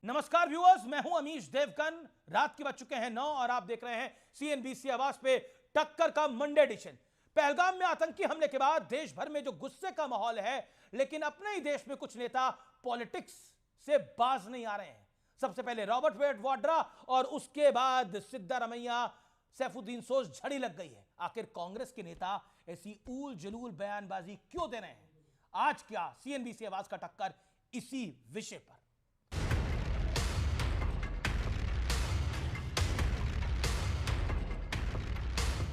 नमस्कार व्यूअर्स, मैं हूं अमीश देवगन। रात के बज चुके हैं 9 और आप देख रहे हैं सीएनबीसी आवाज पे टक्कर का मंडे एडिशन। पहलगाम में आतंकी हमले के बाद देश भर में जो गुस्से का माहौल है, लेकिन अपने ही देश में कुछ नेता पॉलिटिक्स से बाज नहीं आ रहे हैं। सबसे पहले रॉबर्ट वाड्रा और उसके बाद सिद्धारमैया, सैफुद्दीन सोज झड़ी लग गई है। आखिर कांग्रेस के नेता ऐसी ऊल जलूल बयानबाजी क्यों दे रहे हैं? आज क्या सीएनबीसी आवाज का टक्कर इसी विषय पर।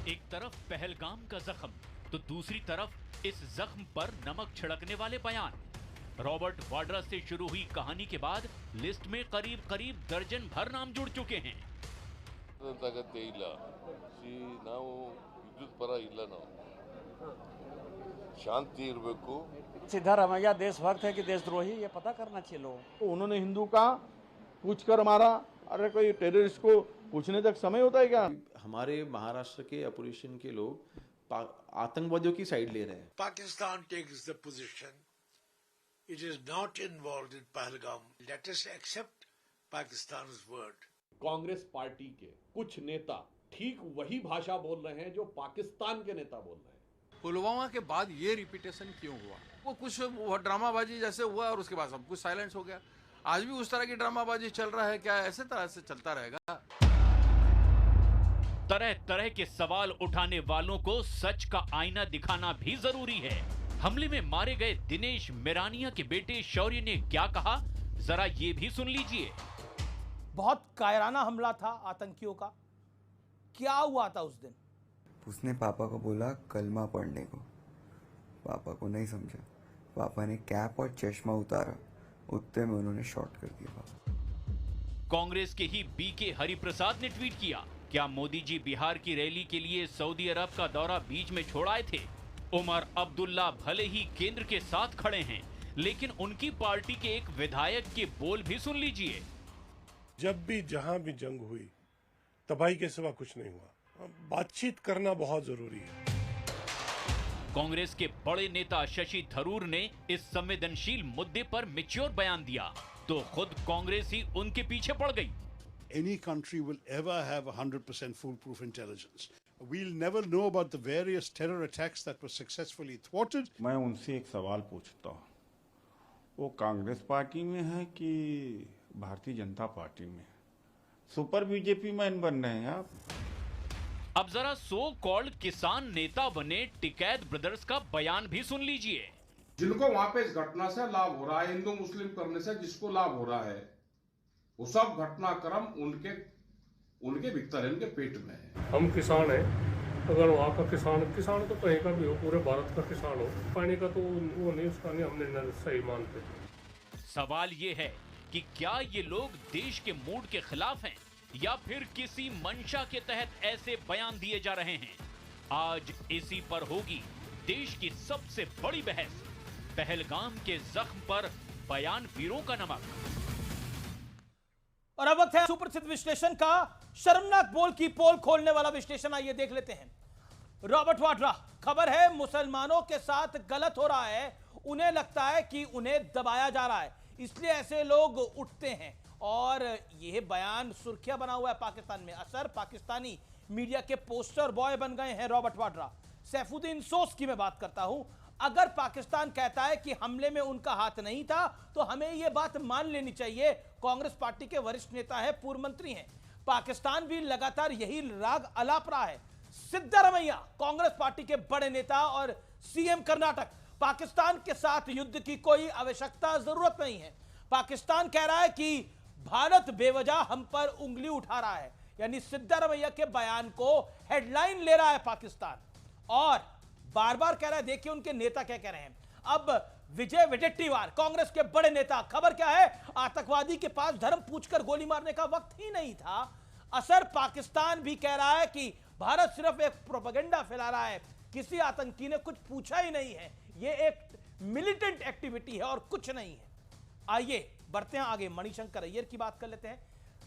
एक तरफ पहलगाम का जख्म तो दूसरी तरफ इस जख्म पर नमक छिड़कने वाले बयान। रॉबर्ट वाड्रा से शुरू हुई कहानी के बाद लिस्ट में करीब दर्जन भर नाम जुड़ चुके हैं। ಅಗತ್ಯ ಇಲ್ಲ ನಾವು ವಿದ್ಯುತ್ ಪರ ಇಲ್ಲ ನಾವು ಶಾಂತಿ ಇರಬೇಕು सिद्धारमैया देशभक्त है कि देशद्रोही, ये पता करना चाहिए लोगों को। उन्होंने हिंदू का पूछकर मारा। अरे कोई टेररिस्ट को पूछने तक समय होता है क्या? हमारे महाराष्ट्र के अपोजिशन के लोग आतंकवादियों की साइड ले रहे हैं। Pakistan takes the position it is not involved in Pahalgam. Let us accept Pakistan's word. Congress party के कुछ नेता ठीक वही भाषा बोल रहे हैं जो पाकिस्तान के नेता बोल रहे हैं। पुलवामा के बाद ये रिपीटेशन क्यों हुआ? वो कुछ ड्रामाबाजी जैसे हुआ और उसके बाद सब कुछ साइलेंस हो गया। आज भी उस तरह की ड्रामाबाजी चल रहा है क्या? ऐसे तरह से चलता रहेगा? तरह तरह के सवाल उठाने वालों को सच का आईना दिखाना भी जरूरी है। हमले में मारे गए दिनेश मिरानिया के बेटे शौर्य ने क्या कहा, जरा ये भी सुन लीजिए। बहुत कायराना हमला था आतंकियों का। क्या हुआ था उस दिन? उसने पापा को बोला कलमा पढ़ने को। पापा को नहीं समझा। पापा ने कैप और चश्मा उतारा, उतने में उन्होंने शॉट कर दिया। कांग्रेस के ही बीके हरिप्रसाद ने ट्वीट किया, क्या मोदी जी बिहार की रैली के लिए सऊदी अरब का दौरा बीच में छोड़ आए थे? उमर अब्दुल्ला भले ही केंद्र के साथ खड़े हैं, लेकिन उनकी पार्टी के एक विधायक के बोल भी सुन लीजिए। जब भी जहां भी जंग हुई तबाही के सिवा कुछ नहीं हुआ। बातचीत करना बहुत जरूरी है। कांग्रेस के बड़े नेता शशि थरूर ने इस संवेदनशील मुद्दे पर मैच्योर बयान दिया तो खुद कांग्रेस ही उनके पीछे पड़ गई। Any country will ever have 100% foolproof intelligence. We'll never know about the various terror attacks that were successfully thwarted. मैं उनसे एक सवाल पूछता हूँ, वो कांग्रेस पार्टी में है कि भारतीय जनता पार्टी में? सुपर बीजेपी मैन बन रहे हैं आप। अब जरा सो कॉल्ड किसान नेता बने टिकैत ब्रदर्स का बयान भी सुन लीजिए। जिनको वहां पे इस घटना से लाभ हो रहा है, हिंदू मुस्लिम करने से जिसको लाभ हो रहा है, वो सब घटनाक्रम उनके भीतर है, उनके पेट में है। हम किसान हैं, अगर वहाँ का किसान तो कहीं का भी हो, पूरे भारत का किसान हो, पानी का तो वो नहीं, उसका नहीं हमने सही मानते। सवाल ये है कि क्या ये लोग देश के मूड के खिलाफ हैं या फिर किसी मंशा के तहत ऐसे बयान दिए जा रहे हैं? आज इसी पर होगी देश की सबसे बड़ी बहस। पहलगाम के जख्म पर बयान वीरों का नमक। और अब वक्त है सुप्रसिद्ध विश्लेषण का। शर्मनाक बोल की पोल खोलने वाला विश्लेषण आइए देख लेते हैं। रॉबर्ट वाड्रा, खबर है मुसलमानों के साथ गलत हो रहा है, उन्हें लगता है कि उन्हें दबाया जा रहा है, इसलिए ऐसे लोग उठते हैं। और यह बयान सुर्खियां बना हुआ है पाकिस्तान में। असर पाकिस्तानी मीडिया के पोस्टर बॉय बन गए हैं रॉबर्ट वाड्रा। सैफुद्दीन सोज की मैं बात करता हूं। अगर पाकिस्तान कहता है कि हमले में उनका हाथ नहीं था, तो हमें यह बात मान लेनी चाहिए। कांग्रेस पार्टी के वरिष्ठ नेता है, पूर्व मंत्री हैं। पाकिस्तान भी लगातार यही राग अलाप रहा है। सिद्धारमैया, कांग्रेस पार्टी के बड़े नेता और सीएम कर्नाटक, पाकिस्तान के साथ युद्ध की कोई आवश्यकता जरूरत नहीं है। पाकिस्तान कह रहा है कि भारत बेवजह हम पर उंगली उठा रहा है, यानी सिद्धारमैया के बयान को हेडलाइन ले रहा है पाकिस्तान और बार बार कह रहा है। देखिए उनके नेता क्या कह रहे हैं। अब विजय वडेट्टीवार, कांग्रेस के बड़े नेता, खबर क्या है? आतंकवादी के पास धर्म पूछकर गोली मारने का वक्त ही नहीं था। असर पाकिस्तान भी कह रहा है कि भारत सिर्फ एक प्रोपेगेंडा फैला रहा है, किसी आतंकी ने कुछ पूछा ही नहीं है, यह एक मिलिटेंट एक्टिविटी है और कुछ नहीं है। आइए बढ़ते हैं आगे, मणिशंकर अय्यर की बात कर लेते हैं।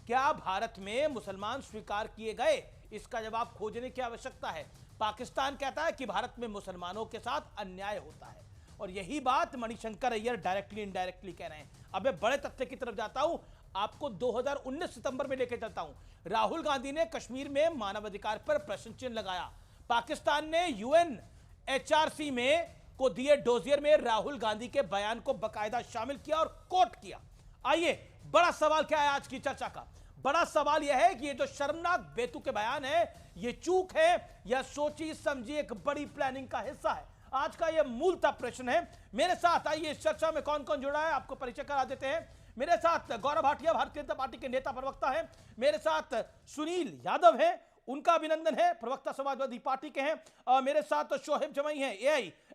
क्या भारत में मुसलमान स्वीकार किए गए? इसका जवाब खोजने की आवश्यकता है। पाकिस्तान कहता है कि भारत में मुसलमानों के साथ अन्याय होता है और यही बात मणिशंकर अय्यर डायरेक्टली इनडायरेक्टली कह रहे हैं। अब मैं बड़े तथ्य की तरफ जाता हूं। आपको 2019 सितंबर में लेके चलता हूं। राहुल गांधी ने कश्मीर में मानवाधिकार पर प्रश्न चिन्ह लगाया। पाकिस्तान ने UNHRC में को दिए डोजियर में राहुल गांधी के बयान को बकायदा शामिल किया और कोट किया। आइए, बड़ा सवाल क्या है आज की चर्चा का? बड़ा सवाल यह है कि ये जो शर्मनाक बेतुके बयान है, ये चूक है या सोची समझी एक बड़ी प्लानिंग का हिस्सा है? आज का ये मूलतः प्रश्न है। मेरे साथ आइए इस चर्चा में कौन कौन जुड़ा है आपको परिचय करा देते हैं। मेरे साथ गौरव भाटिया भारतीय जनता पार्टी के नेता प्रवक्ता हैं। मेरे साथ सुनील यादव हैं, उनका अभिनंदन है, प्रवक्ता समाजवादी पार्टी के हैं। मेरे साथ शोहेब जमई हैं,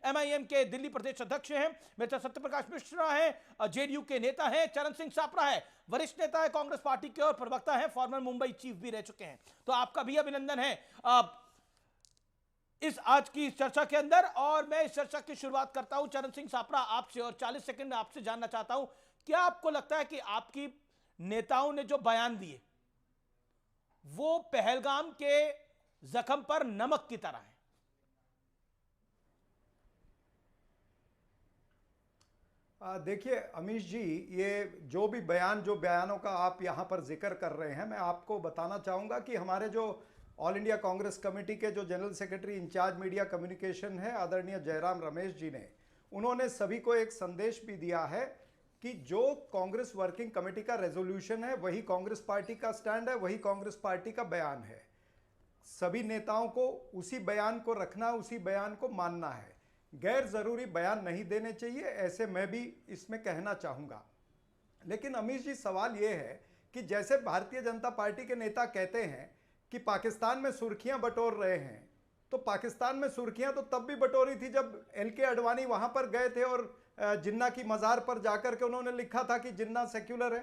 AIMIM के दिल्ली प्रदेश अध्यक्ष हैं। मेरे साथ सत्यप्रकाश मिश्रा हैं, JDU के नेता हैं। चरण सिंह सापरा है, वरिष्ठ नेता है कांग्रेस पार्टी के और प्रवक्ता है, फॉर्मर मुंबई चीफ भी रह चुके हैं। तो आपका भी अभिनंदन है इस आज की चर्चा के अंदर। और मैं इस चर्चा की शुरुआत करता हूं चरण सिंह सापरा आपसे, और 40 सेकंड में आपसे जानना चाहता हूं, क्या आपको लगता है कि आपकी नेताओं ने जो बयान दिए वो पहलगाम के जख्म पर नमक की तरह है? देखिए अमीश जी, ये जो भी बयानों का आप यहाँ पर जिक्र कर रहे हैं, मैं आपको बताना चाहूँगा कि हमारे जो ऑल इंडिया कांग्रेस कमेटी के जो general secretary incharge media communication है, आदरणीय जयराम रमेश जी ने, उन्होंने सभी को एक संदेश भी दिया है कि जो कांग्रेस वर्किंग कमेटी का रेजोल्यूशन है वही कांग्रेस पार्टी का स्टैंड है, वही कांग्रेस पार्टी का बयान है। सभी नेताओं को उसी बयान को रखना, उसी बयान को मानना है। गैर जरूरी बयान नहीं देने चाहिए, ऐसे मैं भी इसमें कहना चाहूँगा। लेकिन अमीश जी, सवाल ये है कि जैसे भारतीय जनता पार्टी के नेता कहते हैं कि पाकिस्तान में सुर्खियां बटोर रहे हैं, तो पाकिस्तान में सुर्खियां तो तब भी बटोरी थी जब LK आडवाणी वहां पर गए थे और जिन्ना की मज़ार पर जाकर के उन्होंने लिखा था कि जिन्ना सेक्युलर है।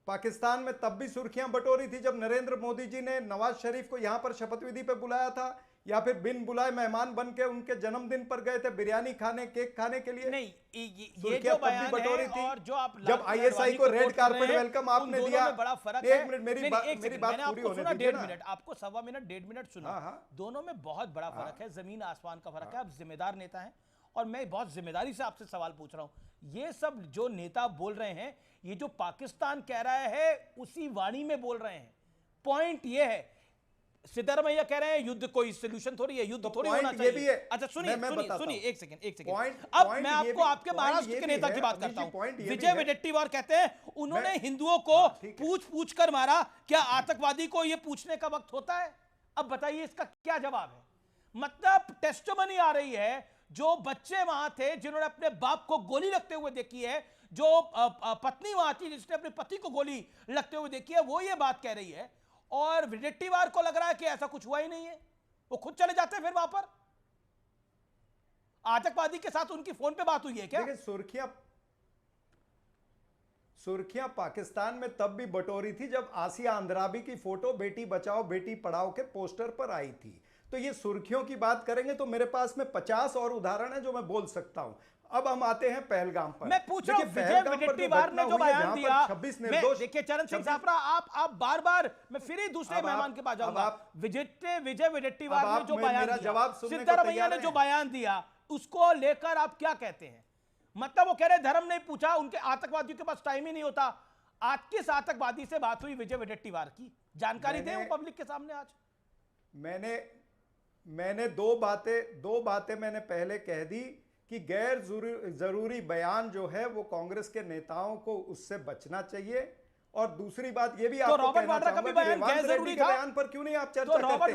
पाकिस्तान में तब भी सुर्खियां बटोरी थी जब नरेंद्र मोदी जी ने नवाज शरीफ को यहां पर शपथ विधि पे बुलाया था, या फिर बिन बुलाए मेहमान बन के उनके जन्मदिन पर गए थे बिरयानी खाने, केक खाने के लिए। नहीं, ये जो बयान बटोरी है थी और जो आप जब ISI को रेड कारपेट वेलकम आपने दिया। बड़ा फर्क है। एक मिनट, मेरी बात पूरी होने दीजिए ना। 1.5 मिनट, आपको 1.25 मिनट सुना। दोनों में बहुत बड़ा फर्क है, जमीन आसमान का फर्क है। आप जिम्मेदार नेता हैं और मैं बहुत जिम्मेदारी से आपसे सवाल पूछ रहा हूं। ये सब जो नेता बोल रहे हैं, ये जो पाकिस्तान कह रहा है उसी वाणी में बोल रहे हैं। पॉइंट ये है, सिद्धरामैया कह रहे हैं युद्ध कोई सॉल्यूशन थोड़ी है, युद्ध थोड़ी होना चाहिए। अच्छा सुनिए एक सेकंड। अब मैं आपको आपके महाराष्ट्र के नेता की बात करता हूं। विजय वडेट्टीवार कहते हैं उन्होंने हिंदुओं को पूछ कर मारा, क्या आतंकवादी को यह पूछने का वक्त होता है? अब बताइए इसका क्या जवाब है? मतलब टेस्टिमनी आ रही है, जो बच्चे वहां थे जिन्होंने अपने बाप को गोली लगते हुए देखी है, जो पत्नी वहां थी जिसने अपने पति को गोली लगते हुए देखी है, वो ये बात कह रही है। और वडेट्टीवार को लग रहा है कि ऐसा कुछ हुआ ही नहीं है, वो खुद चले जाते हैं फिर वहां पर। आतंकवादी के साथ उनकी फोन पे बात हुई है क्या? देखिए, सुर्खियां पाकिस्तान में तब भी बटोरी थी जब आसिया अंद्राबी की फोटो बेटी बचाओ बेटी पढ़ाओ के पोस्टर पर आई थी। तो ये सुर्खियों की बात करेंगे तो मेरे पास में 50 और उदाहरण है जो मैं बोल सकता हूं। अब हम आते हैं पहलगाम पर। मैं पूछ रहा हूं, विजय वडेट्टीवार ने जो बयान दिया, 26 निर्दोष। देखिए चरण सिंह सापरा, आप बार-बार, मैं फिर ही दूसरे मेहमान के पास जाऊंगा। विजय वडेट्टीवार ने जो बयान दिया, सिद्धरामैया ने जो बयान दिया, उसको लेकर आप क्या कहते हैं? मतलब वो कह रहे धर्म नहीं पूछा, उनके आतंकवादियों के पास टाइम ही नहीं होता। आज किस आतंकवादी से बात हुई विजय वडेट्टीवार की? जानकारी दें वो पब्लिक के सामने। आज मैंने दो बातें मैंने पहले कह दी कि गैर जरूरी बयान जो है वो कांग्रेस के नेताओं को उससे बचना चाहिए। और दूसरी बात ये भी आपको कहना चाहूंगा कि रेवांत रेड्डी के बयान पर क्यों नहीं आप चर्चा करते?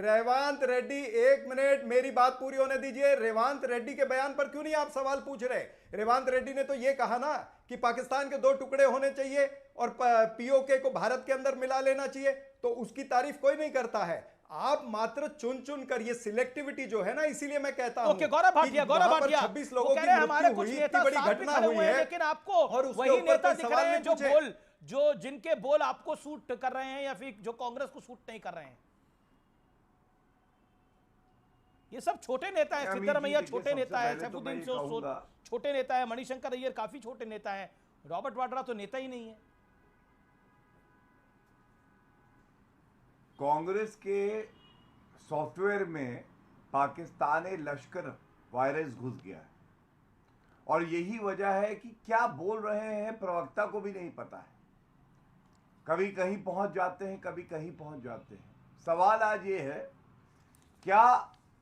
रेवांत रेड्डी, एक मिनट मेरी बात पूरी होने दीजिए। रेवांत रेड्डी के बयान पर क्यों नहीं आप सवाल पूछ रहे? रेवांत रेड्डी ने तो ये कहा ना कि पाकिस्तान के 2 टुकड़े होने चाहिए और POK को भारत के अंदर मिला लेना चाहिए, तो उसकी तारीफ कोई नहीं करता है। आप मात्र चुन कर, ये सिलेक्टिविटी जो है ना, इसीलिए मैं कहता हूं। गौरव भाटिया 26 लोगों की मृत्यु हुई, इतनी बड़ी घटना हुई है, लेकिन आपको वही नेता दिख रहे हैं जो जिनके बोल आपको सूट कर रहे हैं या फिर जो कांग्रेस को सूट नहीं कर रहे हैं। ये सब छोटे नेता है। सिद्धरामैया छोटे नेता है, सैफुद्दीन छोटे नेता है, मणिशंकर अय्यर काफी छोटे नेता है, रॉबर्ट वाड्रा तो नेता ही नहीं है। कांग्रेस के सॉफ्टवेयर में पाकिस्तानी लश्कर वायरस घुस गया है और यही वजह है कि क्या बोल रहे हैं प्रवक्ता को भी नहीं पता है। कभी कहीं पहुंच जाते हैं, कभी कहीं पहुंच जाते हैं। सवाल आज ये है, क्या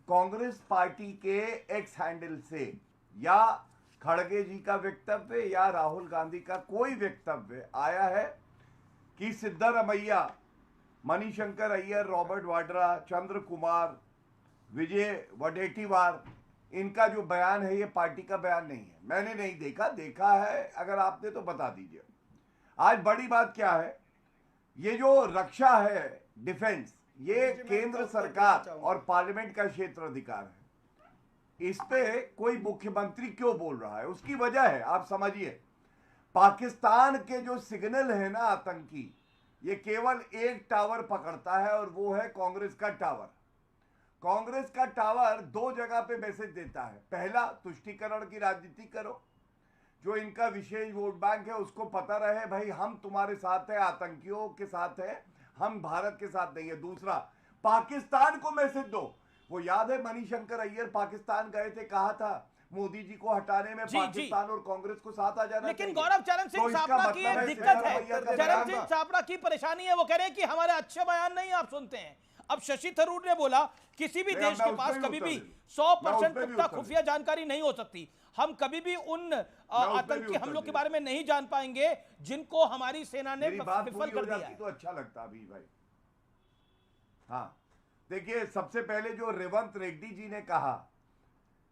कांग्रेस पार्टी के एक्स हैंडल से या खड़गे जी का वक्तव्य या राहुल गांधी का कोई वक्तव्य आया है कि सिद्धारमैया, मणिशंकर अय्यर, रॉबर्ट वाड्रा, चंद्र कुमार, विजय वडेट्टीवार, इनका जो बयान है ये पार्टी का बयान नहीं है? मैंने नहीं देखा, देखा है अगर आपने तो बता दीजिए। आज बड़ी बात क्या है, ये जो रक्षा है, डिफेंस, ये केंद्र सरकार और पार्लियामेंट का क्षेत्र अधिकार है। इस पे कोई मुख्यमंत्री क्यों बोल रहा है? उसकी वजह है, आप समझिए। पाकिस्तान के जो सिग्नल है ना आतंकी, ये केवल एक टावर पकड़ता है और वो है कांग्रेस का टावर। कांग्रेस का टावर दो जगह पे मैसेज देता है। पहला, तुष्टीकरण की राजनीति करो, जो इनका विशेष वोट बैंक है उसको पता रहे भाई हम तुम्हारे साथ है, आतंकियों के साथ है, हम भारत के साथ नहीं है। दूसरा, पाकिस्तान को मैसेज दो। वो याद है मणिशंकर अय्यर पाकिस्तान गए थे, कहा था मोदी जी को हटाने में पाकिस्तान और कांग्रेस को साथ आ जाना। लेकिन गौरव, चरण सिंह छापरा की एक दिक्कत है, चरण सिंह छापरा की परेशानी है, वो कह रहे हैं कि हमारे अच्छे बयान नहीं आप सुनते हैं। अब शशि थरूर ने बोला किसी भी देश के पास कभी भी 100% पुख्ता खुफिया जानकारी नहीं हो सकती। हम कभी भी उन आतंकी हमलों के बारे में नहीं जान पाएंगे जिनको हमारी सेना ने विफल कर दिया है। तो अच्छा लगता अभी भाई। हाँ, देखिए, सबसे पहले जो रेवंत रेड्डी जी ने कहा,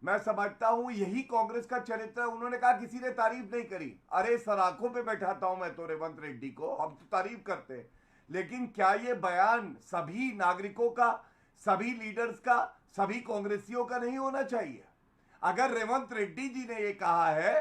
मैं समझता हूं यही कांग्रेस का चरित्र है। उन्होंने कहा किसी ने तारीफ नहीं करी। अरे सराखों पे बैठाता हूं मैं तो रेवंत रेड्डी को, हम तो तारीफ करते हैं। लेकिन क्या ये बयान सभी नागरिकों का, सभी लीडर्स का, सभी कांग्रेसियों का नहीं होना चाहिए? अगर रेवंत रेड्डी जी ने ये कहा है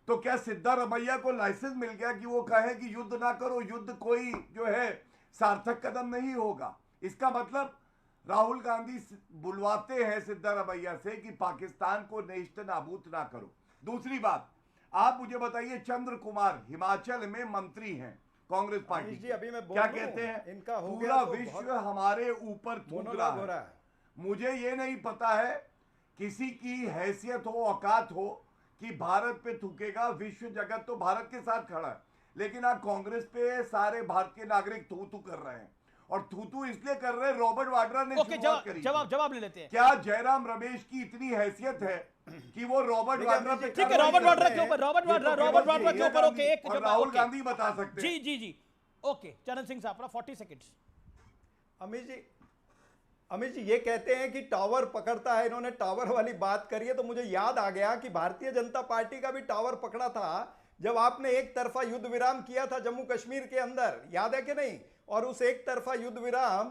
तो क्या सिद्धारमैया को लाइसेंस मिल गया कि वो कहे कि युद्ध ना करो, युद्ध कोई जो है सार्थक कदम नहीं होगा? इसका मतलब राहुल गांधी बुलवाते हैं सिद्धारमैया से कि पाकिस्तान को नेस्त नाबूद ना करो। दूसरी बात, आप मुझे बताइए, चंद्र कुमार हिमाचल में मंत्री हैं कांग्रेस पार्टी जी, अभी मैं क्या कहते हैं, इनका हो पूरा गया तो विश्व हमारे ऊपर थूक रहा है। मुझे ये नहीं पता है किसी की हैसियत हो, औकात हो कि भारत पे थूकेगा। विश्व जगत तो भारत के साथ खड़ा है, लेकिन आप कांग्रेस पे सारे भारत के नागरिक थू थू कर रहे हैं। और थू थू इसलिए कर रहे हैं, रॉबर्ट वाड्रा ने शुरुआत करी। जवाब ले लेते हैं। क्या जयराम रमेश की इतनी हैसियत है कि वो रॉबर्ट वाड्रा पे? ठीक है, रॉबर्ट वाड्रा के ऊपर ओके, एक राहुल गांधी बता सकते हैं। जी ओके, चरण सिंह छापरा 40 सेकंड्स। अमित जी ये कहते हैं कि टावर पकड़ता है, इन्होंने टावर वाली बात करी है तो मुझे याद आ गया कि भारतीय जनता पार्टी का भी टावर पकड़ा था जब आपने एक तरफा युद्ध विराम किया था जम्मू कश्मीर के अंदर, याद है कि नहीं? और उस एक तरफा युद्ध विराम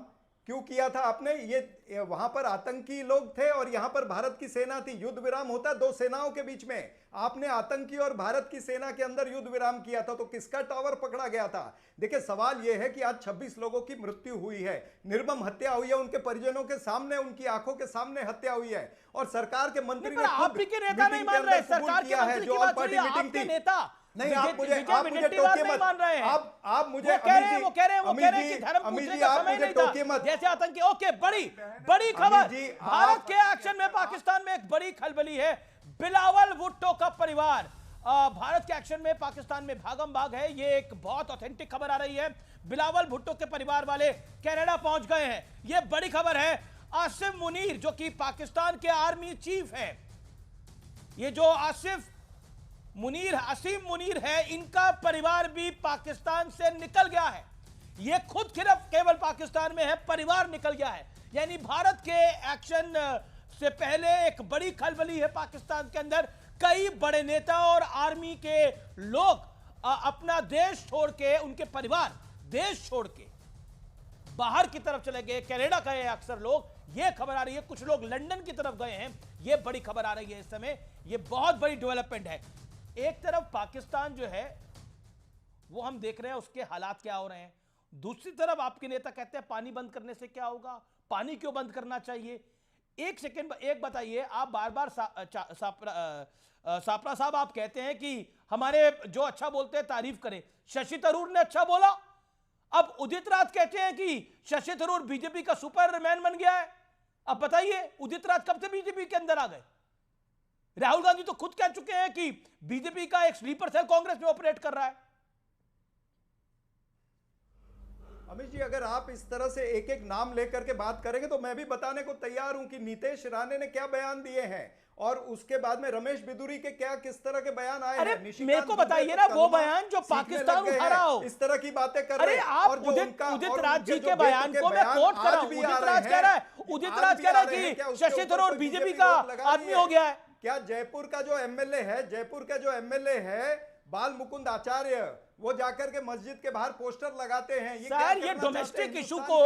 क्यों किया था आपने? ये वहां पर आतंकी लोग थे और यहां पर भारत की सेना थी। युद्ध विराम होता है दो सेनाओं के बीच में, आपने आतंकी और भारत की सेना के अंदर युद्ध विराम किया था, तो किसका टावर पकड़ा गया था? देखिए, सवाल यह है कि आज 26 लोगों की मृत्यु हुई है, निर्मम हत्या हुई है, उनके परिजनों के सामने, उनकी आंखों के सामने हत्या हुई है। और सरकार के मंत्री ने आप भी के नेता नहीं मान रहे, सरकार के मंत्री की बात करिए, आपके नेता नहीं, आप मुझे टोके मत। आप मुझे वो कह रहे हैं कि धर्म पूछने का समय नहीं था, जैसे आतंकी। ओके, बड़ी खबर, भारत के एक्शन में पाकिस्तान में एक बड़ी खलबली है। बिलावल भुट्टो का परिवार भारत के एक्शन में पाकिस्तान में भागम भाग है। ये एक बहुत ऑथेंटिक खबर आ रही है। बिलावल भुट्टो के परिवार वाले कनाडा पहुंच गए हैं, ये बड़ी खबर है। आसिफ मुनीर जो कि पाकिस्तान के आर्मी चीफ है, ये जो आसिम मुनीर है, इनका परिवार भी पाकिस्तान से निकल गया है। ये खुद सिर्फ केवल पाकिस्तान में है, परिवार निकल गया है। यानी भारत के एक्शन से पहले एक बड़ी खलबली है पाकिस्तान के अंदर। कई बड़े नेता और आर्मी के लोग अपना देश छोड़ के, उनके परिवार देश छोड़ के बाहर की तरफ चले गए, कनाडा गए अक्सर लोग। ये खबर आ रही है, कुछ लोग लंदन की तरफ गए हैं। ये बड़ी खबर आ रही है इस समय, ये बहुत बड़ी डेवलपमेंट है। एक तरफ पाकिस्तान जो है वो हम देख रहे हैं उसके हालात क्या हो रहे हैं, दूसरी तरफ आपके नेता कहते हैं पानी बंद करने से क्या होगा, पानी क्यों बंद करना चाहिए। एक सेकंड, एक बताइए, आप बार बार सापरा साहब आप कहते हैं कि हमारे जो अच्छा बोलते हैं तारीफ करें। शशि थरूर ने अच्छा बोला, अब उदित राज कहते हैं कि शशि थरूर बीजेपी का सुपरमैन बन गया है। अब बताइए, उदित राज कब से बीजेपी के अंदर आ गए? राहुल गांधी तो खुद कह चुके हैं कि बीजेपी का एक स्लीपर सेल कांग्रेस में ऑपरेट कर रहा है। अमित जी, अगर आप इस तरह से एक एक नाम लेकर के बात करेंगे तो मैं भी बताने को तैयार हूं कि नीतीश राणे ने क्या बयान दिए हैं और उसके बाद में रमेश बिदुरी के क्या किस तरह के बयान आए अरे हैं। मेरे को बताइए ना वो बयान जो पाकिस्तान उठा रहा हो, इस तरह की बातें कर अरे रहे हैं। आप और जो उदित राज जी के बयान को मैं कोट कर रहा हूं। उदित राज कह रहा है कि शशि थरूर बीजेपी का आदमी हो गया है। क्या जयपुर का जो एमएलए है बाल मुकुंद आचार्य, वो जाकर के मस्जिद के बाहर पोस्टर लगाते हैं। सर ये डोमेस्टिक इशू को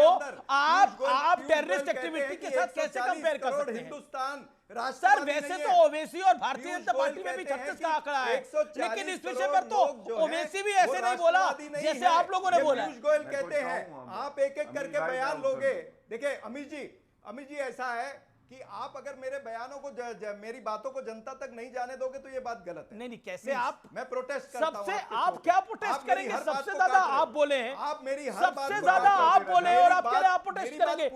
आप टेररिस्ट एक्टिविटी के साथ कैसे कंपेयर कर सकते हैं? हिंदुस्तान सर वैसे तो ओवैसी और भारतीय जनता पार्टी में भी 36 का आंकड़ा है, लेकिन इस विषय पर तो ओवैसी भी ऐसे नहीं बोला जैसे आप लोगों ने बोला। पीयूष गोयल कहते हैं आप एक एक करके बयान लोगे। देखिए अमित जी ऐसा है कि आप अगर मेरे बयानों को मेरी बातों को जनता तक नहीं जाने दोगे तो ये बात गलत है। नहीं कैसे आप, मैं प्रोटेस्ट करता हूं। सबसे आप क्या प्रोटेस्ट करेंगे? सबसे ज्यादा आप बोले हैं, आप मेरी सबसे ज्यादा आप बोले हैं और आप कह रहे हैं आप प्रोटेस्ट करेंगे।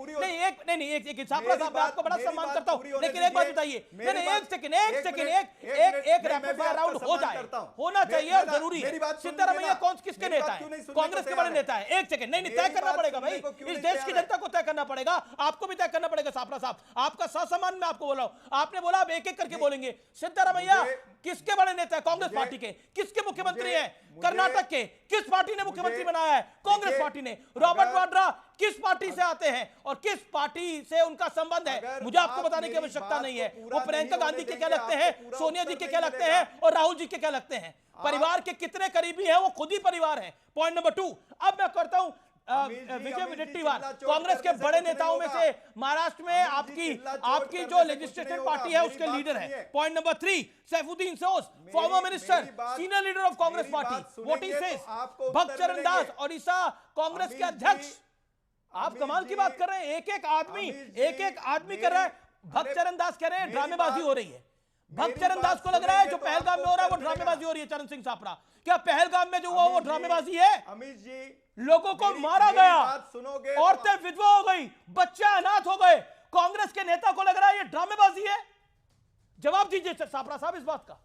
नहीं एक छापरा साहब, मैं आपको बड़ा सम्मान करता हूं, लेकिन एक बात बताइए। नहीं एक सेकंड एक रैपिड फायर राउंड हो जाए, होना चाहिए और जरूरी है। सिद्धारमैया किसके नेता है? कांग्रेस के बड़े नेता है। एक सेकंड, नहीं तय करना पड़ेगा भाई, इस देश की जनता को तय करना पड़ेगा, आपको भी तय करना पड़ेगा। छापरा साहब आपका ससम्मान मैं आपको बोल रहा हूं, आपने बोला आप एक एक करके बोलेंगे। सिद्धारमैया किसके बड़े नेता है? कांग्रेस पार्टी के। किसके मुख्यमंत्री हैं? कर्नाटक के। किस पार्टी ने मुख्यमंत्री बनाया है? कांग्रेस पार्टी ने। रॉबर्ट वाड्रा किस पार्टी से आते हैं और किस पार्टी से उनका संबंध है? मुझे आपको बताने की आवश्यकता नहीं है। वो प्रियंका गांधी के क्या लगते हैं, सोनिया जी के क्या लगते हैं और राहुल जी के क्या लगते हैं? परिवार के कितने करीबी है? वो खुद ही परिवार है। Point number 2। अब मैं करता हूं विजय वडेट्टीवार, कांग्रेस के बड़े नेताओं में से महाराष्ट्र में आपकी जो लेजिस्लेटिव पार्टी है उसके लीडर है। Point number 3, Saifuddin shows, former minister, senior leader of Congress party. What he says, भक्त चरण दास, ओडिशा कांग्रेस के अध्यक्ष। आप कमाल की बात कर रहे हैं। एक एक आदमी कर रहा है। भक्त चरण दास कह रहे हैं ड्रामेबाजी हो रही है। भक्त चरण दास को लग रहा है जो पहलगाम में हो रहा है वो ड्रामेबाजी हो रही है। चरण सिंह छापरा, क्या पहलगाम में जो हुआ वो ड्रामेबाजी है? अमित जी, लोगों को मारा गया, औरतें विधवा हो गई, बच्चे अनाथ हो गए, कांग्रेस के नेता को लग रहा है ये ड्रामेबाजी है? जवाब दीजिए छापरा साहब इस बात का।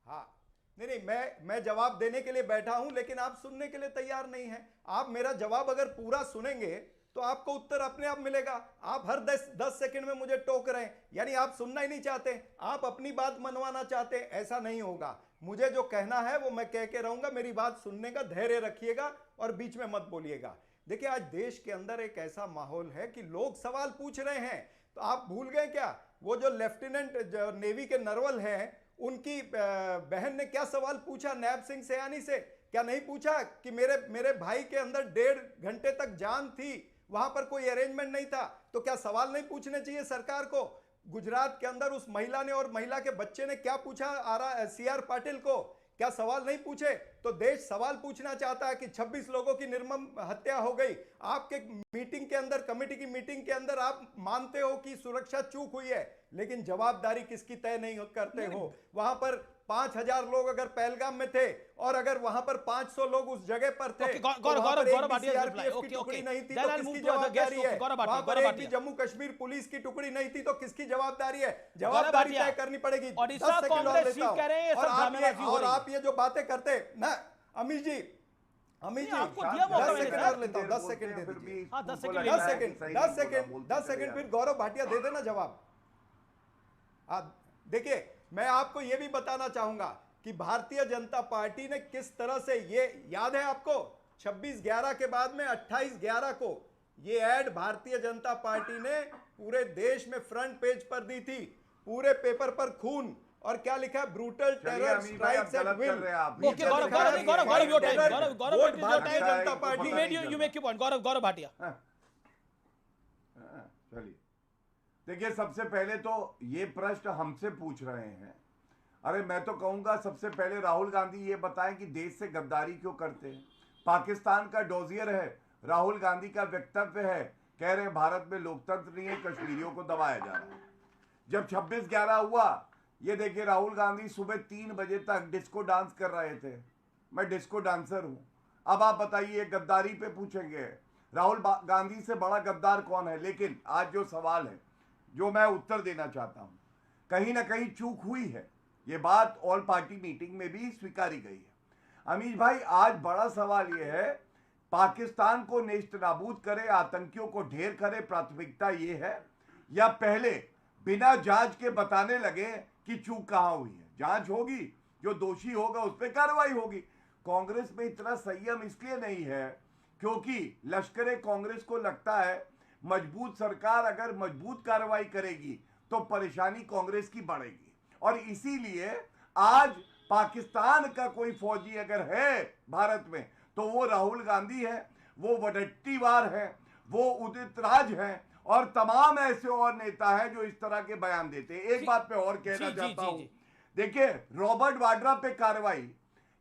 हाँ नहीं मैं जवाब देने के लिए बैठा हूं, लेकिन आप सुनने के लिए तैयार नहीं हैं। आप मेरा जवाब अगर पूरा सुनेंगे तो आपको उत्तर अपने आप मिलेगा। आप हर 10 सेकंड में मुझे टोक रहे हैं, यानी आप सुनना ही नहीं चाहते, आप अपनी बात मनवाना चाहते हैं। ऐसा नहीं होगा। मुझे जो कहना है वो मैं कह के रहूंगा। मेरी बात सुनने का धैर्य रखिएगा और बीच में मत बोलिएगा। देखिए आज देश के अंदर एक ऐसा माहौल है कि लोग सवाल पूछ रहे हैं, तो आप भूल गए क्या? वो जो लेफ्टिनेंट जो नेवी के नरवल हैं, उनकी बहन ने क्या सवाल पूछा नैब सिंह सयानी से? क्या नहीं पूछा कि मेरे भाई के अंदर 1.5 घंटे तक जान थी, वहां पर कोई अरेंजमेंट नहीं था? तो क्या सवाल नहीं पूछने चाहिए सरकार को? गुजरात के अंदर उस महिला ने और महिला के बच्चे ने क्या पूछा CR पाटिल को? क्या सवाल नहीं पूछे? तो देश सवाल पूछना चाहता है कि 26 लोगों की निर्मम हत्या हो गई। आपके मीटिंग के अंदर, कमेटी की मीटिंग के अंदर आप मानते हो कि सुरक्षा चूक हुई है, लेकिन जवाबदारी किसकी तय नहीं करते हो। वहां पर 5000 लोग अगर पहलगाम में थे और अगर वहां पर 500 लोग उस जगह पर थे, गौरव भाटिया की टुकड़ी नहीं थी तो किसकी जवाबदारी है? वहां पर एक भी जम्मू कश्मीर पुलिस की टुकड़ी नहीं थी तो किसकी जवाबदारी है? जवाबदारी तय करनी पड़ेगी। 10 सेकंड और देता हूं। और आप ये जो बातें करते ना अमित जी आपको दिया मौका 10 सेकंड और लेता हूं। 10 सेकंड दे दीजिए। 10 सेकंड फिर गौरव भाटिया दे देना जवाब। देखिए मैं आपको यह भी बताना चाहूंगा कि भारतीय जनता पार्टी ने किस तरह से, ये याद है आपको 26/11 के बाद में 28/11 को ये ऐड भारतीय जनता पार्टी ने पूरे देश में फ्रंट पेज पर दी थी, पूरे पेपर पर खून, और क्या लिखा है? Brutal terror strikes at will. Gaurav Bhatia चलिए, देखिए सबसे पहले तो ये प्रश्न हमसे पूछ रहे हैं। अरे मैं तो कहूंगा सबसे पहले राहुल गांधी ये बताएं कि देश से गद्दारी क्यों करते हैं। पाकिस्तान का डोजियर है, राहुल गांधी का वक्तव्य है, कह रहे हैं भारत में लोकतंत्र नहीं है, कश्मीरियों को दबाया जा रहा है। जब 26/11 हुआ, ये देखिए राहुल गांधी सुबह 3 बजे तक डिस्को डांस कर रहे थे। मैं डिस्को डांसर हूं। अब आप बताइए, गद्दारी पे पूछेंगे राहुल गांधी से बड़ा गद्दार कौन है? लेकिन आज जो सवाल है, जो मैं उत्तर देना चाहता हूं, कहीं ना कहीं चूक हुई है। ये बात ऑल पार्टी मीटिंग में भी स्वीकारी गई है। अमीश भाई, आज बड़ा सवाल यह है, पाकिस्तान को नेस्त नाबूद करे, आतंकियों को ढेर करे, प्राथमिकता ये है, या पहले बिना जांच के बताने लगे कि चूक कहां हुई है? जांच होगी, जो दोषी होगा उस पर कार्रवाई होगी। कांग्रेस में इतना संयम इसलिए नहीं है क्योंकि लश्कर कांग्रेस को लगता है मजबूत सरकार अगर मजबूत कार्रवाई करेगी तो परेशानी कांग्रेस की बढ़ेगी, और इसीलिए आज पाकिस्तान का कोई फौजी अगर है भारत में तो वो राहुल गांधी है, वो वडट्टीवार है, वो उदित राज है, और तमाम ऐसे और नेता हैं जो इस तरह के बयान देते हैं। एक बात मैं और कहना चाहता हूं, देखिए रॉबर्ट वाड्रा पे कार्रवाई,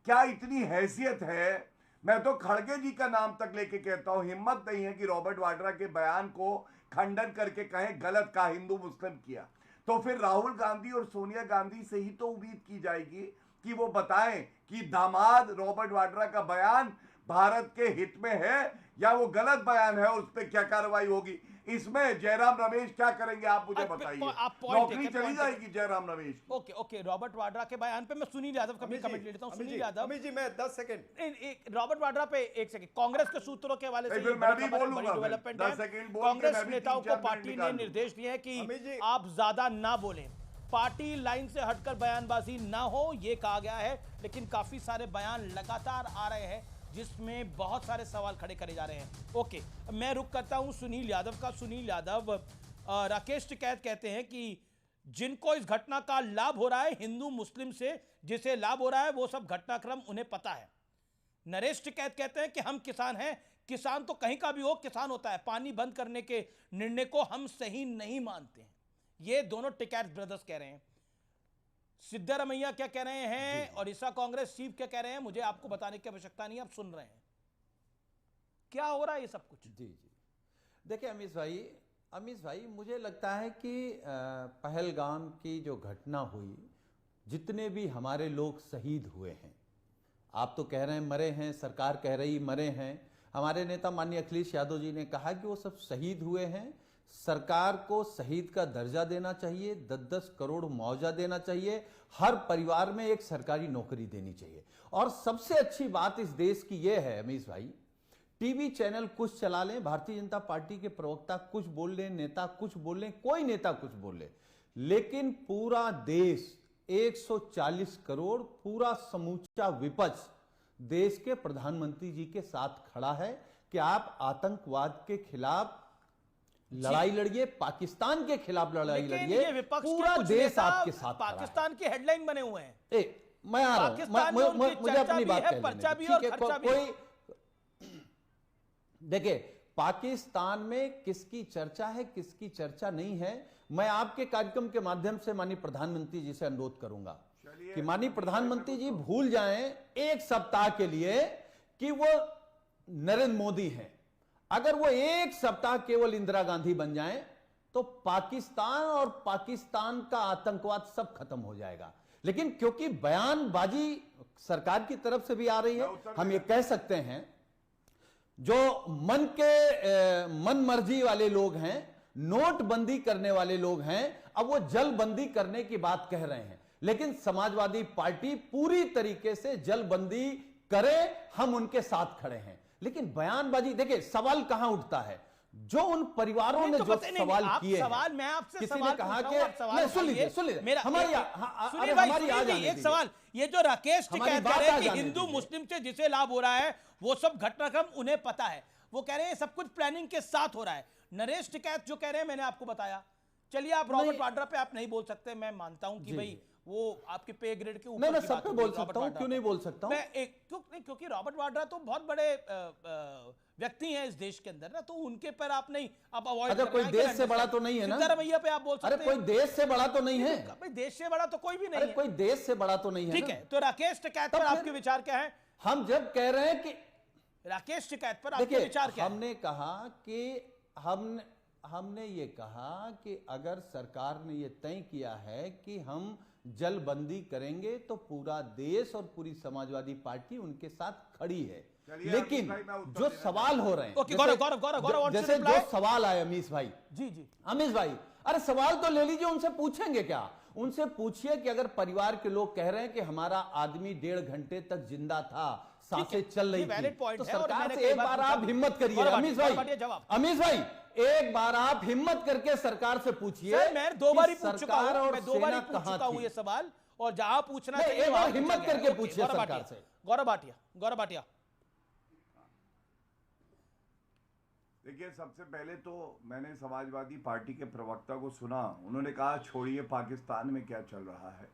क्या इतनी हैसियत है? मैं तो खड़गे जी का नाम तक लेके कहता हूं, हिम्मत नहीं है कि रॉबर्ट वाड्रा के बयान को खंडन करके कहें गलत कहा, हिंदू मुस्लिम किया। तो फिर राहुल गांधी और सोनिया गांधी से ही तो उम्मीद की जाएगी कि वो बताएं कि दामाद रॉबर्ट वाड्रा का बयान भारत के हित में है या वो गलत बयान है, उस पर क्या कार्रवाई होगी। इसमें जयराम रमेश क्या करेंगे आप मुझे बताइए? नौकरी चली जाएगी जयराम रमेश। ओके, रॉबर्ट वाड्रा के बयान पे मैं सुनील यादव का भी कमेंट ले लेता हूं। सुनील यादव, अमित जी मैं 10 सेकंड रॉबर्ट वाड्रा पे 1 सेकंड। कांग्रेस के सूत्रों के हवाले से मैं भी बोलूंगा, डेवलपमेंट 10 सेकंड बोल के कांग्रेस मैं भी नेताओं 3-4 को पार्टी ने निर्देश दिए हैं कि जी। आप ज्यादा ना बोलें, पार्टी लाइन से हटकर बयानबाजी ना हो, ये कहा गया है। लेकिन काफी सारे बयान लगातार आ रहे हैं जिसमें बहुत सारे सवाल खड़े करे जा रहे हैं। ओके, मैं रुक करता हूं सुनील यादव का। सुनील यादव, राकेश टिकैत कहते हैं कि जिनको इस घटना का लाभ हो रहा है हिंदू मुस्लिम से, जिसे लाभ हो रहा है वो सब घटनाक्रम उन्हें पता है। नरेश टिकैत कहते हैं कि हम किसान हैं, किसान तो कहीं का भी हो किसान होता है, पानी बंद करने के निर्णय को हम सही नहीं मानते हैं। ये दोनों टिकैत ब्रदर्स कह रहे हैं। सिद्धारमैया क्या कह रहे हैं और ईसा कांग्रेस चीफ क्या कह रहे हैं, मुझे आपको बताने की आवश्यकता नहीं, आप सुन रहे हैं। क्या हो रहा है ये सब कुछ? जी, देखिए अमीश भाई मुझे लगता है कि पहलगाम की जो घटना हुई, जितने भी हमारे लोग शहीद हुए हैं, आप तो कह रहे हैं मरे हैं, सरकार कह रही मरे हैं, हमारे नेता माननीय अखिलेश यादव जी ने कहा कि वो सब शहीद हुए हैं, सरकार को शहीद का दर्जा देना चाहिए, 10-10 करोड़ मुआवजा देना चाहिए, हर परिवार में एक सरकारी नौकरी देनी चाहिए। और सबसे अच्छी बात इस देश की यह है अमीश भाई, टीवी चैनल कुछ चला लें, भारतीय जनता पार्टी के प्रवक्ता कुछ बोल लें, नेता कुछ बोल लें, कोई नेता कुछ बोल ले, लेकिन पूरा देश 140 करोड़, पूरा समूचा विपक्ष देश के प्रधानमंत्री जी के साथ खड़ा है कि आप आतंकवाद के खिलाफ लड़ाई लड़िए, पाकिस्तान के खिलाफ लड़ाई लड़िए, पूरा देश आपके साथ। पाकिस्तान की हेडलाइन बने हुए हैं। मैं आ रहा हूं, मुझे अपनी बात कहने कोई देखिए, पाकिस्तान में किसकी चर्चा है किसकी चर्चा नहीं है, मैं आपके कार्यक्रम के माध्यम से माननीय प्रधानमंत्री जी से अनुरोध करूंगा कि माननीय प्रधानमंत्री जी भूल जाएं एक सप्ताह के लिए कि वो नरेंद्र मोदी हैं। अगर वो एक सप्ताह केवल इंदिरा गांधी बन जाएं तो पाकिस्तान और पाकिस्तान का आतंकवाद सब खत्म हो जाएगा। लेकिन क्योंकि बयानबाजी सरकार की तरफ से भी आ रही है, हम ये कह सकते हैं जो मन मर्जी वाले लोग हैं, नोटबंदी करने वाले लोग हैं, अब वो जलबंदी करने की बात कह रहे हैं। लेकिन समाजवादी पार्टी पूरी तरीके से जलबंदी करे, हम उनके साथ खड़े हैं। लेकिन बयानबाजी, देखिए सवाल कहां उठता है, जो उन परिवारों ने जो सवाल किए, सवाल मैं आपसे किसी सवाल ने कहा कि सुन लीजिए हमारी आ जाने एक सवाल, ये जो राकेश टिकैत कह रहे हैं कि हिंदू मुस्लिम से जिसे लाभ हो रहा है वो सब घटनाक्रम उन्हें पता है, वो कह रहे हैं सब कुछ प्लानिंग के साथ हो रहा है। नरेश टिकैत जो कह रहे हैं मैंने आपको बताया। चलिए, आप रॉबर्ट वाड्रा पे आप नहीं बोल सकते, मैं मानता हूं कि भाई वो आपके पे ग्रेड के ऊपर मैं सब पे बोल सकता हूं, क्यों नहीं बोल सकता हूं? क्योंकि रॉबर्ट वाड्रा तो बहुत बड़े व्यक्ति हैं इस देश के अंदर ना, तो उनके पर आप नहीं आप अवॉइड। अच्छा, कोई देश से बड़ा तो नहीं है ना? सिद्धारमैया पे आप बोल सकते हैं। अरे कोई देश से बड़ा तो नहीं है भाई, देश से बड़ा तो कोई भी नहीं है। कोई देश से बड़ा तो नहीं है। ठीक है, तो राकेश टिकैत पर आपके विचार क्या है? हम जब कह रहे हैं कि राकेश टिकैत पर आपके विचार क्या है? हमने कहा कि हमने ये कहा कि अगर सरकार ने ये तय किया है कि हम जलबंदी करेंगे तो पूरा देश और पूरी समाजवादी पार्टी उनके साथ खड़ी है। चलिए, लेकिन अमीश भाई, मैं उत्तर जो देना सवाल हो रहे हैं, ओके, गौरव, जैसे जो सवाल आए अमीश भाई, जी अमीश भाई, अरे सवाल तो ले लीजिए, उनसे पूछेंगे क्या? उनसे पूछिए कि अगर परिवार के लोग कह रहे हैं कि हमारा आदमी 1.5 घंटे तक जिंदा था, सांसें चल रही थी, तो सरकार से एक बार आप हिम्मत करिए अमीश भाई, एक बार आप हिम्मत करके सरकार से पूछिए। मैं 2 बार पूछ चुका सरकार हूं, और मैं 2 बार सेना पूछ चुका कहां हूं थी? ये सवाल, और जहां पूछना चाहिए एक बार हिम्मत करके पूछिए सरकार से। गौरव भाटिया। देखिए, सबसे पहले तो मैंने समाजवादी पार्टी के प्रवक्ता को सुना, उन्होंने कहा छोड़िए पाकिस्तान में क्या चल रहा है,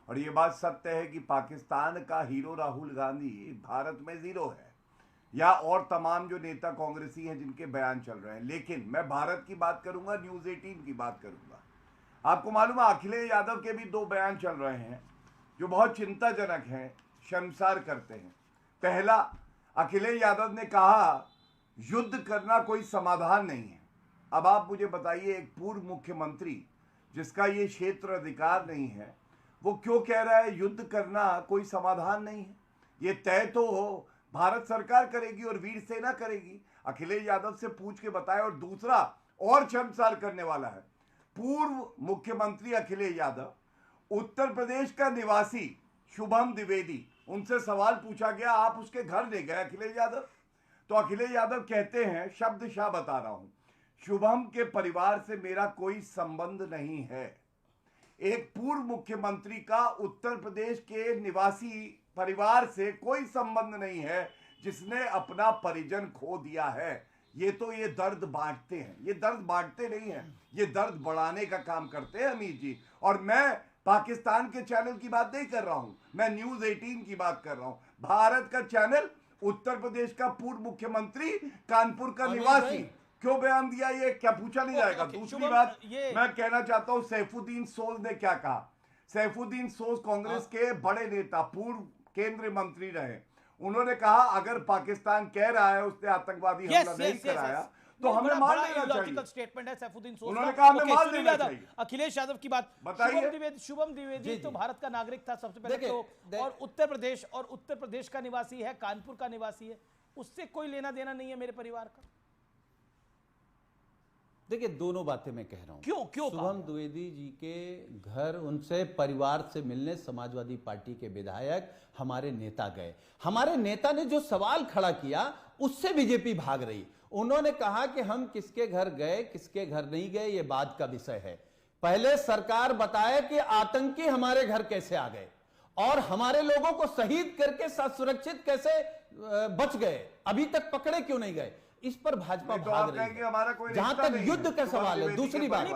और ये बात सत्य है कि पाकिस्तान का हीरो राहुल गांधी भारत में जीरो है, या और तमाम जो नेता कांग्रेसी हैं जिनके बयान चल रहे हैं। लेकिन मैं भारत की बात करूंगा, न्यूज़ 18 की बात करूंगा। आपको मालूम है अखिलेश यादव के भी 2 बयान चल रहे हैं जो बहुत चिंताजनक हैं, शर्मसार करते हैं। पहला, अखिलेश यादव ने कहा युद्ध करना कोई समाधान नहीं है। अब आप मुझे बताइए, एक पूर्व मुख्यमंत्री जिसका ये क्षेत्र अधिकार नहीं है, वो क्यों कह रहा है युद्ध करना कोई समाधान नहीं है? ये तय तो भारत सरकार करेगी और वीर सेना करेगी। अखिलेश यादव से पूछ के बताए। और दूसरा और शर्मसार करने वाला है, पूर्व मुख्यमंत्री अखिलेश यादव, उत्तर प्रदेश का निवासी शुभम द्विवेदी, उनसे सवाल पूछा गया, आप उसके घर ले गए अखिलेश यादव? तो अखिलेश यादव कहते हैं, शब्दशः बता रहा हूं, शुभम के परिवार से मेरा कोई संबंध नहीं है। एक पूर्व मुख्यमंत्री का उत्तर प्रदेश के निवासी परिवार से कोई संबंध नहीं है जिसने अपना परिजन खो दिया है। ये दर्द बांटते हैं, ये दर्द बांटते नहीं हैं, ये दर्द बढ़ाने का काम करते हैं अमीर जी। और मैं पाकिस्तान के चैनल की बात नहीं कर रहा हूं, मैं न्यूज़ 18 की बात कर रहा हूं। भारत का चैनल, उत्तर प्रदेश का पूर्व मुख्यमंत्री, कानपुर का निवासी, क्यों बयान दिया, ये क्या पूछा नहीं जाएगा? दूसरी बात मैं कहना चाहता हूं, सैफुद्दीन सोज ने क्या कहा। सैफुद्दीन सोज कांग्रेस के बड़े नेता, पूर्व केंद्रीय मंत्री रहे। उन्होंने कहा अगर पाकिस्तान कह रहा है उसने आतंकवादी हमला नहीं कराया तो हमें मान लेना चाहिए। स्टेटमेंट है सैफुद्दीन सोज उन्होंने कहा हमें मान लेना चाहिए। अखिलेश यादव की बात बताइए। शुभम द्विवेदी तो भारत का नागरिक था सबसे पहले तो, और उत्तर प्रदेश का निवासी है, कानपुर का निवासी है, उससे कोई लेना देना नहीं है मेरे परिवार का। देखिए, दोनों बातें मैं कह रहा हूं। क्यों शुभम द्विवेदी जी के घर उनसे परिवार से मिलने समाजवादी पार्टी के विधायक, हमारे नेता गए। हमारे नेता ने जो सवाल खड़ा किया उससे बीजेपी भाग रही। उन्होंने कहा कि हम किसके घर गए, किसके घर नहीं गए, ये बात का विषय है। पहले सरकार बताए कि आतंकी हमारे घर कैसे आ गए और हमारे लोगों को शहीद करके सुरक्षित कैसे बच गए, अभी तक पकड़े क्यों नहीं गए, इस पर भाजपा भाग रही है। हमारा कोई जहां तक युद्ध का सवाल है, दूसरी बात,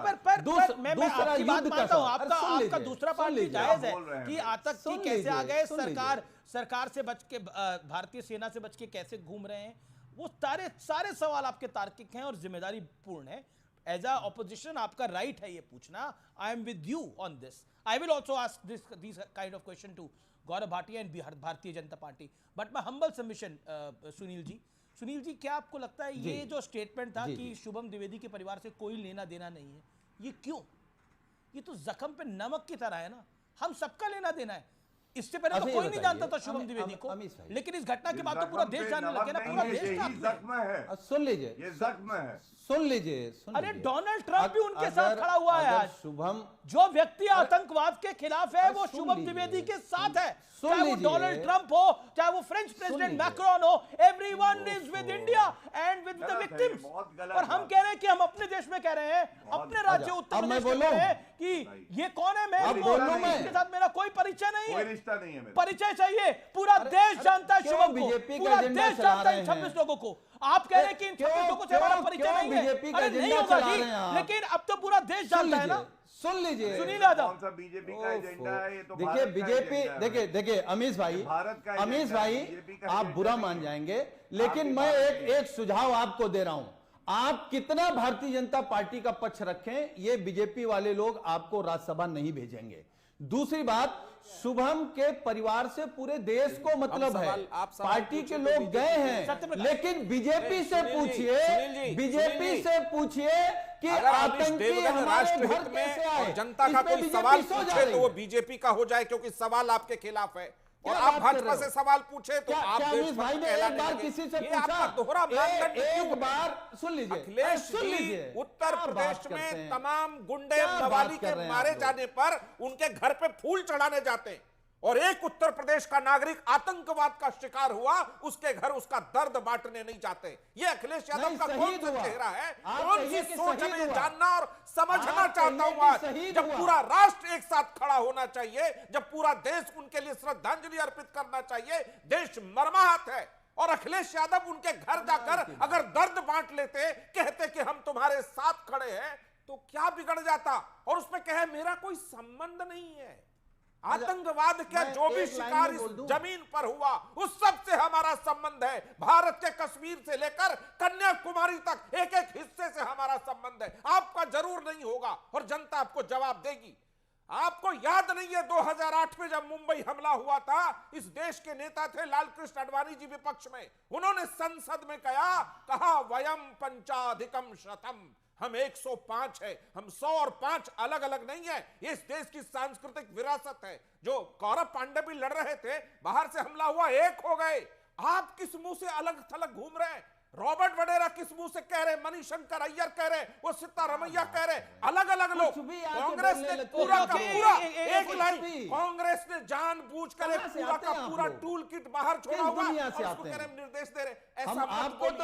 दूसरा युद्ध का सवाल, आपका दूसरा पार्टी जायज है कि आतंकी कैसे आ गए, सरकार से बच के, भारतीय सेना से बच के कैसे घूम रहे हैं, वो सारे सवाल आपके तार्किक हैं और जिम्मेदारी पूर्ण है। एज अ ऑपोजिशन आपका राइट है ये पूछना। I am with you on this. I will also ask this kind of question to Gaurav Bhatia and Bharatiya Janata Party. But my humble submission, Sunil ji, क्या आपको लगता है ये जो स्टेटमेंट था कि शुभम द्विवेदी के परिवार से कोई लेना देना नहीं है, ये क्यों? ये तो जख्म पे नमक की तरह है ना, हम सबका लेना देना है। इससे पहले तो कोई नहीं जानता था शुभम द्विवेदी को, लेकिन इस घटना के बाद तो पूरा देश जानने लगे ना, पूरा देश जख्म है। सुन लीजिए, ये जख्म है, सुन लीजिए। अरे डोनाल्ड ट्रंप भी उनके साथ खड़ा हुआ है आज। शुभम, जो व्यक्ति आतंकवाद के खिलाफ है वो शुभम द्विवेदी के साथ है, चाहे वो डोनाल्ड ट्रंप हो, चाहे वो फ्रेंच प्रेसिडेंट मैक्रोन हो, everyone is with India and with the victims. और हम कह रहे हैं कि हम अपने देश में कह रहे हैं, अपने राज्य उत्तर प्रदेश में कह रहे हैं कि ये कौन है, मैं इसके साथ मेरा कोई परिचय नहीं है, परिचय चाहिए, पूरा देश जानता है शुभम को, पूरा देश जानता है 26 लोगों को। आप कह रहे हैं कि इन 26 लोगों से हमारा परिचय नहीं है, अरे नहीं होगा जी, लेकिन अब तो पूरा देश जानता है ना। सुन लीजिए, सुनील यादव, कौन सा बीजेपी का एजेंडा है? ये तो देखिए बीजेपी, देखिए अमीश भाई, आप बुरा मान जाएंगे, लेकिन मैं एक सुझाव आपको दे रहा हूं। आप कितना भारतीय जनता पार्टी का पक्ष रखें, ये बीजेपी वाले लोग आपको राज्यसभा नहीं भेजेंगे, दूसरी बात, शुभम के परिवार से पूरे देश को मतलब है। पार्टी के लोग गए हैं, लेकिन बीजेपी से पूछिए, बीजेपी से पूछिए कि आतंकी हमारे घर कैसे आए। जनता का कोई सवाल पूछे तो वो बीजेपी का हो जाए, क्योंकि सवाल आपके खिलाफ है, और आप भाजपा से सवाल पूछे तो आप भाई ने एक बार किसी से पूछा, दोहरा मानदंड एक बार सुन लीजिए, अखिलेश जी उत्तर प्रदेश में तमाम गुंडे मवाली के मारे जाने पर उनके घर पे फूल चढ़ाने जाते हैं, और एक उत्तर प्रदेश का नागरिक आतंकवाद का शिकार हुआ, उसके घर उसका दर्द बांटने नहीं जाते। ये अखिलेश यादव का कौन सा चेहरा है? कौन सी सोच हमें जानना और समझना चाहता हूं आज, जब पूरा राष्ट्र एक साथ खड़ा होना चाहिए, जब पूरा देश उनके लिए श्रद्धांजलि अर्पित करना चाहिए। देश मर्माहत है, और अखिलेश यादव उनके घर जाकर अगर दर्द बांट लेते, कहते कि हम तुम्हारे साथ खड़े हैं, तो क्या बिगड़ जाता? और उसमें कहे मेरा कोई संबंध नहीं है। आतंकवाद का जो भी शिकार इस जमीन पर हुआ, उस सब से हमारा संबंध है। भारत के कश्मीर से लेकर कन्याकुमारी तक एक एक हिस्से से हमारा संबंध है। आपका जरूर नहीं होगा, और जनता आपको जवाब देगी। आपको याद नहीं है 2008 में जब मुंबई हमला हुआ था, इस देश के नेता थे लाल कृष्ण आडवाणी जी विपक्ष में, उन्होंने संसद में कहा वयम पंचाधिकम शतम, हम 105 है, हम 100 और 5 अलग अलग नहीं है। ये इस देश की सांस्कृतिक विरासत है। जो कौरव पांडे भी लड़ रहे थे, बाहर से हमला हुआ, एक हो गए। आप किस मुंह से अलग थलग घूम रहे हैं? रॉबर्ट वडेरा किस मुंह से कह रहे, मणिशंकर अय्यर कह रहे, वो सिद्धारमैया कह रहे, अलग अलग लोग। कांग्रेस ने पूरा का पूरा एक लाइन, कांग्रेस ने जानबूझकर एक पूरा का पूरा टूल किट बाहर छोड़ा हुआ, और उसको कह रहे निर्देश दे रहे। ऐसा आपको तो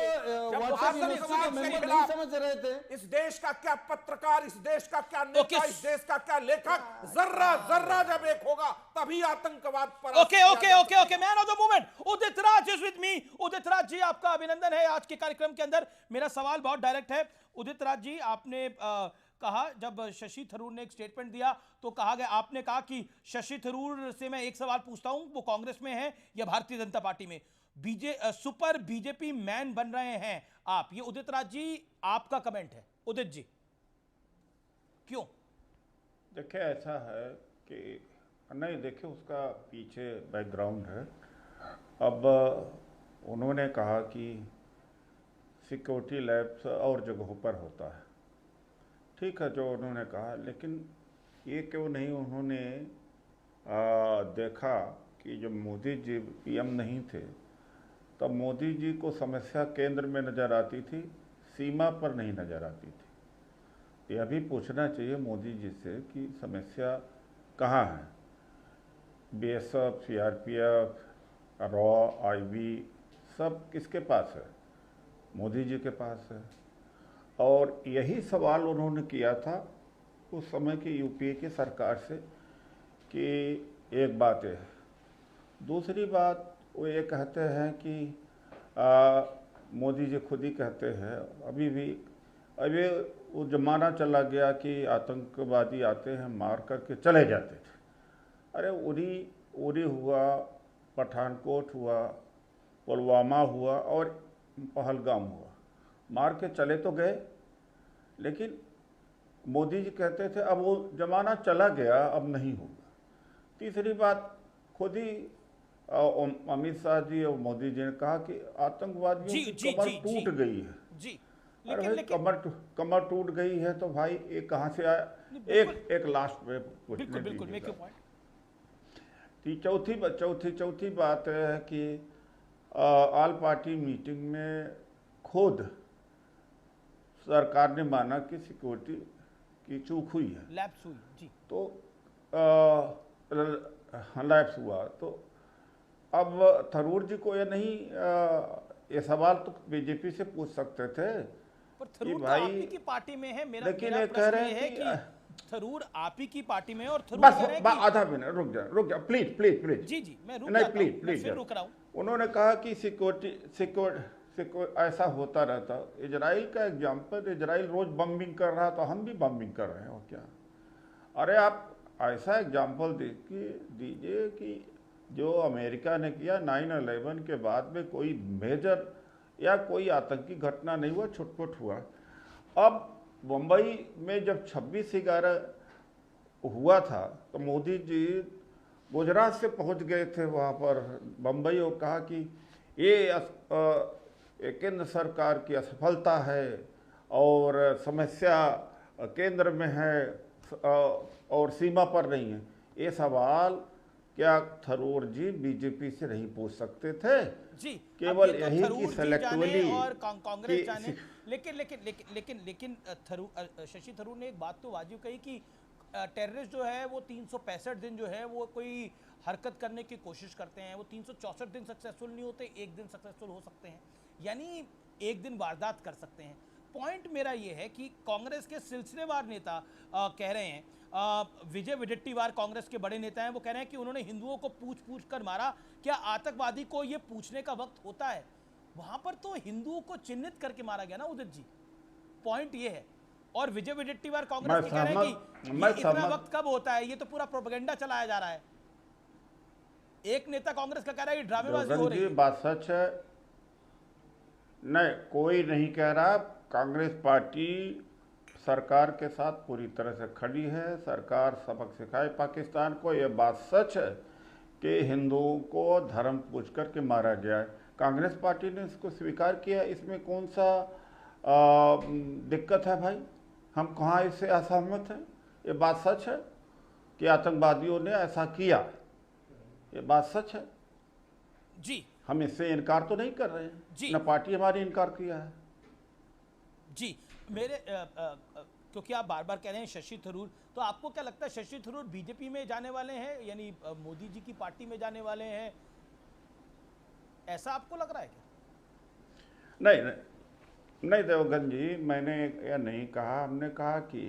नहीं समझ रहे थे। इस देश का क्या पत्रकार, इस देश का क्या नेता, इस देश का क्या लेखक, जर्रा जर्रा जब एक होगा, तभी आतंकवाद पर। Okay man of the movement Udit Raj is with me. Udit Raj ji, आपका अभिनंदन है आज के कार्यक्रम के अंदर। मेरा सवाल बहुत डायरेक्ट है। उदित राज जी, आपने कहा, जब शशि थरूर ने एक स्टेटमेंट दिया तो कहा गया, आपने कहा कि शशि थरूर से मैं एक सवाल पूछता हूं, वो कांग्रेस में है या भारतीय जनता पार्टी में? सुपर बीजेपी मैन बन रहे हैं आप। ये उदित राज जी आपका कमेंट है। उदित जी क्यों? देखिए, ऐसा है कि नहीं, देखिए उसका पीछे बैकग्राउंड है। अब उन्होंने कहा कि सिक्योरिटी लैब्स और जगहों पर होता है, ठीक है जो उन्होंने कहा, लेकिन ये क्यों नहीं उन्होंने देखा कि जब मोदी जी पीएम नहीं थे तब मोदी जी को समस्या केंद्र में नज़र आती थी, सीमा पर नहीं नज़र आती थी। यह भी पूछना चाहिए मोदी जी से कि समस्या कहाँ है। बीएसएफ, सीआरपीएफ, रॉ, आईबी सब किसके पास है? मोदी जी के पास है। और यही सवाल उन्होंने किया था उस समय की यूपीए की सरकार से कि एक बात है। दूसरी बात, वो ये कहते हैं कि मोदी जी खुद ही कहते हैं अभी अभी वो जमाना चला गया कि आतंकवादी आते हैं मार करके चले जाते थे। अरे उरी हुआ, पठानकोट हुआ, पुलवामा हुआ और पहलगाम हुआ, मार के चले तो गए, लेकिन मोदी जी कहते थे अब वो जमाना चला गया, अब नहीं होगा। तीसरी बात, खुद ही अमित शाह जी और मोदी जी ने कहा कि आतंकवादियों की कमर टूट गई है। जी, अरे भाई कमर टूट गई है तो भाई ये कहाँ से आया? एक लास्ट में चौथी बात है कि ऑल पार्टी मीटिंग में खुद सरकार ने माना कि सिक्योरिटी की चूक हुई है, लैप्स हुई जी, तो लैप्स हुआ। तो अब थरूर जी को ये सवाल तो बीजेपी से पूछ सकते थे, पर थरूर भाई आप ही की पार्टी में है। मेरा ये कह रहे हैं कि थरूर आप ही की पार्टी में, और थरूर बस आधा मिनट रुक जा प्लीज। जी मैं रुक रहा हूं। उन्होंने कहा कि सिक्योरिटी ऐसा होता रहता। इजराइल का एग्जाम्पल, इजराइल रोज बम्बिंग कर रहा तो हम भी बम्बिंग कर रहे हैं, और क्या? अरे आप ऐसा एग्जाम्पल दीजिए कि जो अमेरिका ने किया 9/11 के बाद में कोई मेजर या कोई आतंकी घटना नहीं हुआ, छुटपुट हुआ। अब मुंबई में जब 26/11 हुआ था तो मोदी जी गुजरात से पहुंच गए थे वहाँ पर बम्बई और कहा कि ये केंद्र सरकार की असफलता है और समस्या केंद्र में है और सीमा पर नहीं है। ये सवाल क्या थरूर जी बीजेपी से नहीं पूछ सकते थे? जी, केवल तो यही कि सेलेक्टिवली और कांग्रेस जाने, लेकिन शशि थरूर ने एक बात तो वाजिब कही कि टेररिस्ट जो है वो 365 दिन जो है वो कोई हरकत करने की कोशिश करते हैं, वो 364 दिन सक्सेसफुल नहीं होते, एक दिन सक्सेसफुल हो सकते हैं, यानी एक दिन वारदात कर सकते हैं। पॉइंट मेरा ये है कि कांग्रेस के सिलसिलेवार नेता कह रहे हैं, विजय विडेट्टीवार कांग्रेस के बड़े नेता हैं, वो कह रहे हैं कि उन्होंने हिंदुओं को पूछ कर मारा। क्या आतंकवादी को ये पूछने का वक्त होता है? वहां पर तो हिंदुओं को चिन्हित करके मारा गया ना उदित जी, पॉइंट ये है। और विजय विडेट्टीवार कांग्रेस के कह रहे हैं कि इतना वक्त कब होता है, ये तो पूरा प्रोपेगेंडा चलाया जा रहा है। एक नेता कांग्रेस का कह रहा है ड्रामेबाजी हो रही है। बात सच है, नहीं कोई नहीं कह रहा। कांग्रेस पार्टी सरकार के साथ पूरी तरह से खड़ी है, सरकार सबक सिखाए पाकिस्तान को। यह बात सच है कि हिंदुओं को धर्म पूछ कर के मारा गया है, कांग्रेस पार्टी ने इसको स्वीकार किया। इसमें कौन सा दिक्कत है भाई? हम कहाँ इससे असहमत हैं? ये बात सच है कि आतंकवादियों ने ऐसा किया, ये बात सच है जी। हम इससे इनकार तो नहीं कर रहे हैं जी, न पार्टी हमारी इनकार किया है जी। मेरे क्योंकि आप बार बार कह रहे हैं शशि थरूर, तो आपको क्या लगता है शशि थरूर बीजेपी में जाने वाले हैं, यानी मोदी जी की पार्टी में जाने वाले हैं, ऐसा आपको लग रहा है क्या? नहीं देवगन जी, मैंने यह नहीं कहा। हमने कहा कि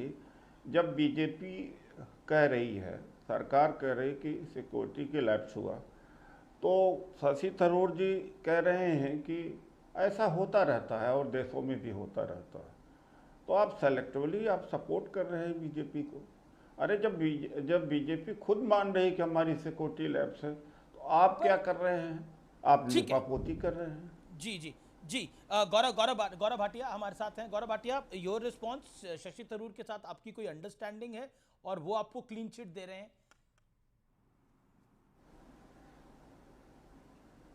जब बीजेपी कह रही है, सरकार कह रही कि सिक्योरिटी के लैप्स हुआ, तो शशि थरूर जी कह रहे हैं कि ऐसा होता रहता है और देशों में भी होता रहता है। तो आप सेलेक्टिवली आप सपोर्ट कर रहे हैं बीजेपी को। अरे जब बीजेपी खुद मान रही कि हमारी सिक्योरिटी लैब्स है, तो आप क्या कर रहे हैं? आप लिपापोती कर रहे हैं। जी जी जी। गौरव भाटिया हमारे साथ हैं। गौरव भाटिया, योर रिस्पॉन्स, शशि थरूर के साथ आपकी कोई अंडरस्टैंडिंग है और वो आपको क्लीन चिट दे रहे हैं?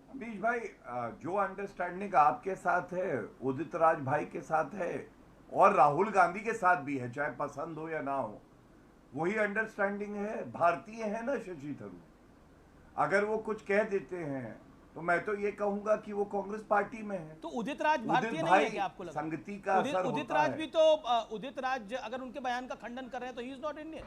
अमीश भाई, जो अंडरस्टैंडिंग आपके साथ है, उदित राज भाई के साथ है और राहुल गांधी के साथ भी है, चाहे पसंद हो या ना हो, वही अंडरस्टैंडिंग है। भारतीय है ना शशि थरूर, अगर वो कुछ कह देते हैं तो मैं तो ये कहूंगा कि वो कांग्रेस पार्टी में है। तो उदित राज भारतीय नहीं है क्या आपको लगता है? संगति का असर उदित होता राज है। भी तो उदित राज अगर उनके बयान का खंडन कर रहे हैं तो ही इज नॉट इंडियन।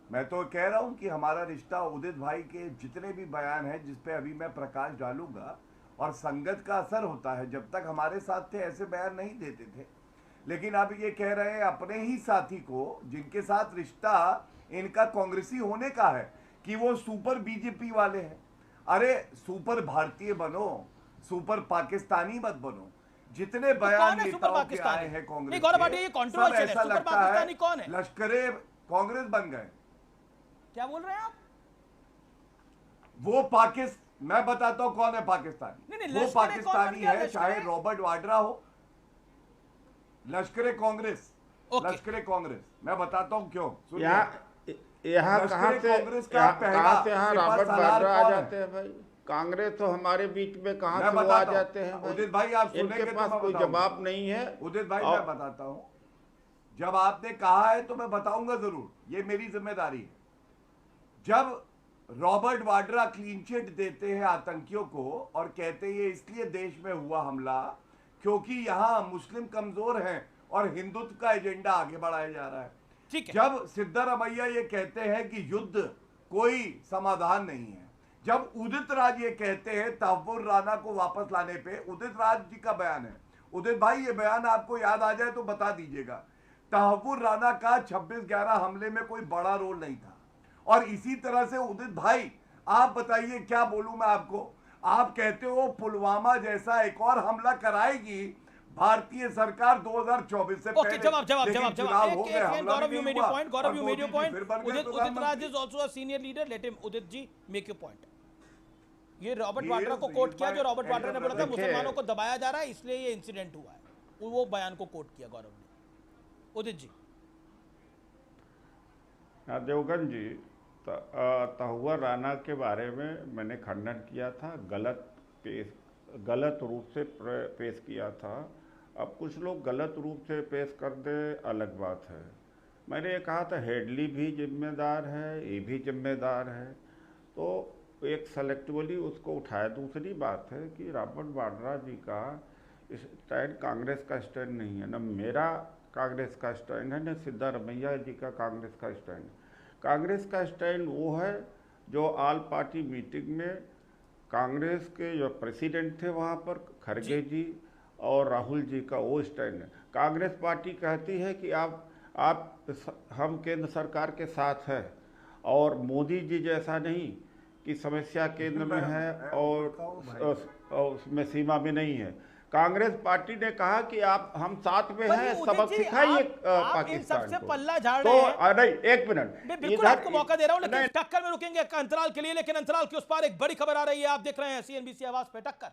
मैं तो कह रहा हूं कि हमारा रिश्ता उदित भाई के जितने भी बयान है, जिसपे अभी मैं प्रकाश डालूंगा, और संगत का असर होता है। जब तक हमारे साथ थे ऐसे बयान नहीं देते थे, लेकिन अब ये कह रहे हैं अपने ही साथी को, जिनके साथ रिश्ता इनका कांग्रेसी होने का है, कि वो सुपर बीजेपी वाले हैं। अरे सुपर भारतीय बनो, सुपर पाकिस्तानी मत बनो। जितने बयान नेताओं के आए हैं कांग्रेस के, सब ऐसा लगता है लश्करे कांग्रेस बन गए। क्या बोल रहे हैं आप? वो मैं बताता हूं कौन है पाकिस्तानी। वो पाकिस्तानी है, चाहे रॉबर्ट वाड्रा हो, लश्करे कांग्रेस, लश्करे कांग्रेस। मैं बताता हूं क्यों। यहाँ कहाँ से रॉबर्ट वाड्रा आ जाते हैं भाई? कांग्रेस तो हमारे बीच में कहाँ से वो आ जाते हैं? उदित भाई आप सुनेंगे, इनके पास कोई जवाब नहीं है। उदित भाई मैं बताता हूं, जब आपने कहा है तो मैं बताऊंगा जरूर, ये मेरी जिम्मेदारी है। जब रॉबर्ट वाड्रा क्लीन चिट देते हैं आतंकियों को और कहते हैं ये इसलिए देश में हुआ हमला क्योंकि यहां मुस्लिम कमजोर हैं और हिंदुत्व का एजेंडा आगे बढ़ाया जा रहा है। ठीक है। जब सिद्धारमैया ये कहते हैं कि युद्ध कोई समाधान नहीं है, जब उदित राज ये कहते हैं तहव्वुर राना को वापस लाने पे, उदित राज जी का बयान है। उदित भाई ये बयान आपको याद आ जाए तो बता दीजिएगा। तहव्वुर राना का 26/11 हमले में कोई बड़ा रोल नहीं था। और इसी तरह से उदित भाई आप बताइए क्या बोलूं मैं आपको। आप कहते हो पुलवामा जैसा एक और हमला कराएगी भारतीय सरकार 2024 से पहले। जवाब Gaurav, you made your point. Gaurav, you made your point. Udit Raj is also a senior leader, let him, Udit ji make your point. ये रॉबर्ट वाड्रा को कोट किया, जो रॉबर्ट वाड्रा ने बोला था मुसलमानों को दबाया जा रहा है इसलिए ये इंसिडेंट हुआ है, वो बयान को कोट किया गौरव ने। उदित जी हाँ, देवगन जी, तहुआ राणा के बारे में मैंने खंडन किया था, गलत रूप से पेश किया था। अब कुछ लोग गलत रूप से पेश कर दे, अलग बात है। मैंने ये कहा था हेडली भी जिम्मेदार है, ये भी जिम्मेदार है, तो एक सेलेक्टिवली उसको उठाया। दूसरी बात है कि रॉबर्ट वाड्रा जी का स्टैंड कांग्रेस का स्टैंड नहीं है, न मेरा कांग्रेस का स्टैंड है, न सिद्धारमैया जी का कांग्रेस का स्टैंड। कांग्रेस का स्टैंड वो है जो ऑल पार्टी मीटिंग में कांग्रेस के जो प्रेसिडेंट थे वहाँ पर खड़गे जी और राहुल जी का वो स्टैंड है। कांग्रेस पार्टी कहती है कि हम केंद्र सरकार के साथ है, और मोदी जी जैसा नहीं कि समस्या केंद्र में है और उसमें सीमा में नहीं है। कांग्रेस पार्टी ने कहा कि हम साथ में हैं, सबक सिखाइए पाकिस्तान सबसे को। पल्ला झाड़ तो रहे हैं। नहीं, एक मिनट, बिल्कुल आपको मौका दे रहा हूं, लेकिन टक्कर में रुकेंगे अंतराल के लिए, लेकिन अंतराल के उस पार एक बड़ी खबर आ रही है। आप देख रहे हैं CNBC आवाज पे टक्कर।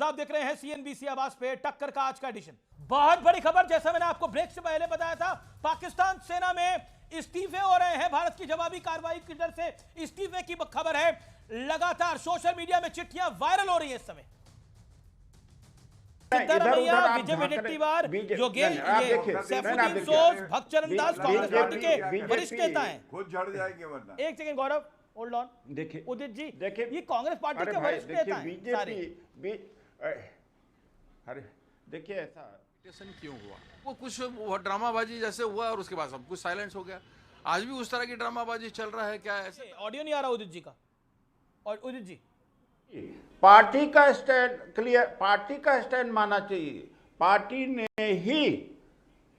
आप देख रहे हैं CNBC आवाज पे टक्कर का आज का एडिशन। बहुत बड़ी खबर, जैसा मैंने आपको ब्रेक से पहले बताया था, पाकिस्तान सेना में इस्तीफे हो रहे हैं। भारत की जवाबी कार्रवाई की डर से इस्तीफे की खबर है। लगातार सोशल मीडिया में चिट्ठियां वायरल हो रही है इस समय। सिद्धारमैया, विजय वडेट्टीवार, सैफुद्दीन सोज, भक्तचरण दास कांग्रेस पार्टी के वरिष्ठ नेता हैं। खुद झड़ जाएंगे वरना। एक सेकंड गौरव, होल्ड ऑन। देखिए उदित जी, देखिए, ये कांग्रेस पार्टी के वरिष्ठ नेता हैं सारे। अरे देखिए, ऐसा क्यों हुआ? वो कुछ वो ड्रामाबाजी जैसे हुआ और उसके बाद सब कुछ साइलेंस हो गया। आज भी उस तरह की ड्रामाबाजी चल रहा है क्या? ऐसे ऑडियो नहीं आ रहा उदित जी का। और उदित जी, पार्टी का स्टैंड क्लियर, पार्टी का स्टैंड माना चाहिए। पार्टी ने ही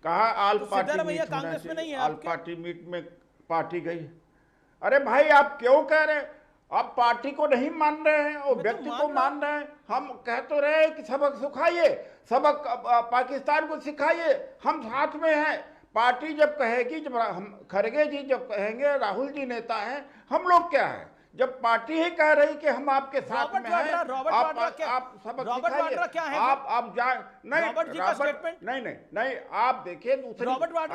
कहा ऑल पार्टी मीट कांग्रेस में नहीं है, ऑल पार्टी मीट में पार्टी गई। अरे भाई, आप क्यों कह रहे हैं? आप पार्टी को नहीं मान रहे हैं और व्यक्ति को मान रहे हैं। हम कह तो रहे हैं कि सबक सिखाइए, सबक पाकिस्तान को सिखाइए, हम साथ में हैं। पार्टी जब कहेगी, जब हम खड़गे जी जब कहेंगे, राहुल जी नेता हैं, हम लोग क्या है? जब पार्टी ही कह रही कि हम आपके साथ में हैं, आप सबक सिखाइए। आप जाए नहीं, आप देखिए दूसरी बात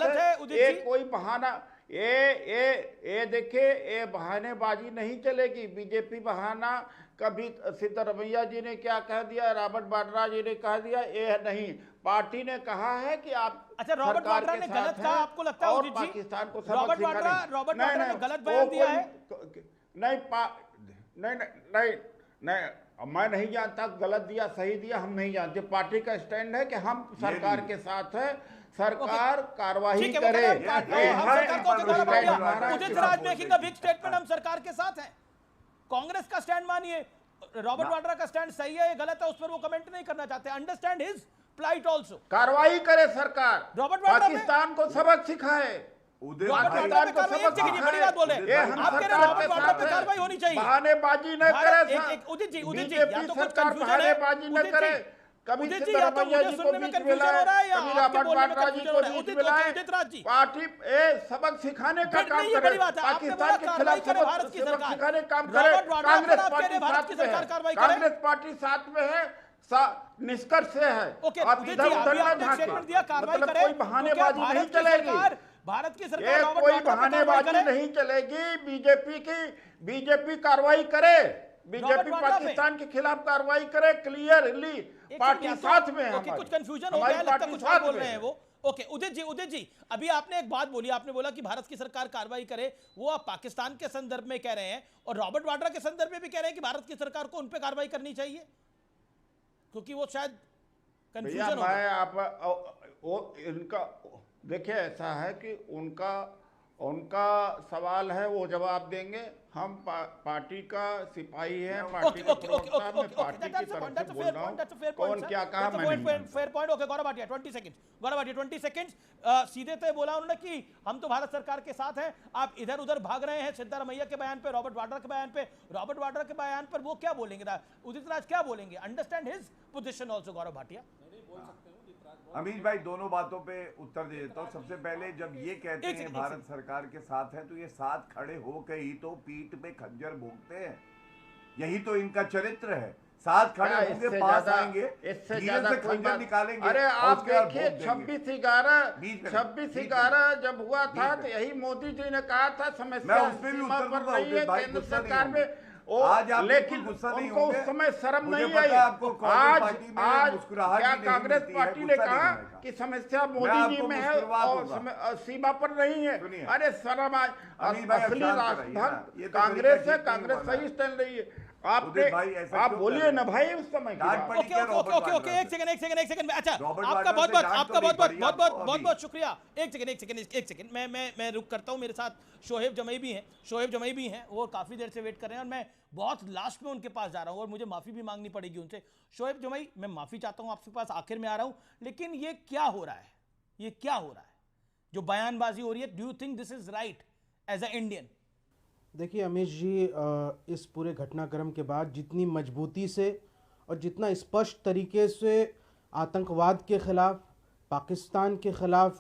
है, ये कोई बहाना, ये देखिए, ये बहानेबाजी नहीं चलेगी। बीजेपी बहाना, कभी सिद्धारमैया जी ने क्या कह दिया, रॉबर्ट वाड्रा जी ने कह दिया, ये नहीं। पार्टी ने कहा है कि आप अच्छा, रॉबर्ट वाड्रा ने गलत कहा, आपको लगता है उदित जी? पाकिस्तान को रॉबर्ट वाड्रा ने गलत बयान दिया है? नहीं, मैं नहीं जानता गलत दिया सही दिया, हम नहीं जानते। पार्टी का स्टैंड है कि हम सरकार के साथ है, सरकार कार्रवाई करे। Udit Raj making a big statement, हम सरकार के साथ हैं। कांग्रेस का स्टैंड मानिए, रॉबर्ट वाड्रा का स्टैंड सही है या गलत है, उस पर वो कमेंट नहीं करना चाहते। Understand his plight also. कार्रवाई करे सरकार, रॉबर्ट वाड्रा पाकिस्तान को सबक सिखाए। बड़ी बात बोले, आप कह रहे हैं रॉबर्ट वाड्रा पे कार्रवाई होनी चाहिए। बहानेबाजी न करे उदित जी, बीजेपी सरकार बहानेबाजी न करे। कभी सिद्धारमैया जी को बीच में लाए, कभी रॉबर्ट वाड्रा जी को बीच में लाए। पार्टी सबक सिखाने का काम करे, पाकिस्तान के खिलाफ सबक सिखाने का काम करे। कांग्रेस पार्टी साथ में है, निष्कर्ष से है। आप इधर उधर न झांके, मतलब कोई बहानेबाजी नहीं चलेगी। भारत की सरकार कोई बहानेबाजी नहीं चलेगी। बीजेपी कार्रवाई करे, बीजेपी पाकिस्तान के खिलाफ कार्रवाई करे, क्लियरली। पार्टी साथ में है, कुछ कंफ्यूजन हो गया, लगता कुछ और बोल रहे हैं वो। ओके, उदित जी, अभी आपने एक बात बोली, आपने बोला कि भारत की सरकार कार्रवाई करे, वो आप पाकिस्तान के संदर्भ में कह रहे हैं, और रॉबर्ट वाड्रा के संदर्भ में भी कह रहे हैं कि भारत की सरकार को उन पे कार्रवाई करनी चाहिए, क्योंकि वो शायद कंफ्यूजन हो गया। इनका देखिए, ऐसा है कि उनका सवाल है, वो जवाब देंगे। हम पार्टी का सिपाही है, पार्टी का प्रवक्ता, मैं पार्टी की तरफ से बोल रहा हूं। कौन क्या कहा, मैं नहीं। Fair point. Okay, Gaurav Bhatia 20 second. सीधे तो बोला उन्होंने कि हम तो भारत सरकार के साथ हैं, आप इधर उधर भाग रहे हैं। सिद्धारमैया के बयान पे, रॉबर्ट वाड्रा के बयान पर वो क्या बोलेंगे? उदित राज क्या बोलेंगे? Understand his position also, Gaurav Bhatia. Amish भाई दोनों बातों पे उत्तर दे देता हूँ। सबसे पहले जब ये कहते हैं भारत सरकार के साथ है, तो ये साथ खड़े होकर ही तो पीठ पे खंजर भोंकते हैं। यही तो इनका चरित्र है। साथ खड़े होंगे, पास आएंगे, इससे धीरे ज्यादा से कोई खंजर बात निकालेंगे। अरे और आप उसके बाद देखिए वोट देंगे। 26/11 जब हुआ था तो यही मोदी जी ने कहा था समस्या सीमा पर नहीं है केंद्र सरकार में। लेकिन उनको उस समय शर्म नहीं आई। आज क्या कांग्रेस पार्टी ने कहा कि समस्या मोदी जी में है और सीमा पर नहीं है? अरे शर्म आज असली राष्ट्रभक्त कांग्रेस है, कांग्रेस सही स्टैंड रही है। आप बोलिए ना भाई उस समय ओके एक सेकंड अच्छा आपका बहुत शुक्रिया। एक सेकंड मैं रुक करता हूं। मेरे साथ शोहेब जमई भी हैं वो काफी देर से वेट कर रहे हैं और मैं बहुत लास्ट में उनके पास जा रहा हूं और मुझे माफी भी मांगनी पड़ेगी उनसे। शोहेब जमई, मैं माफी चाहता हूं, आपके पास आखिर में आ रहा हूं, लेकिन ये क्या हो रहा है जो बयानबाजी हो रही है? Do you think this is right as a Indian? देखिए अमीश जी, इस पूरे घटनाक्रम के बाद जितनी मजबूती से और जितना स्पष्ट तरीके से आतंकवाद के ख़िलाफ़, पाकिस्तान के ख़िलाफ़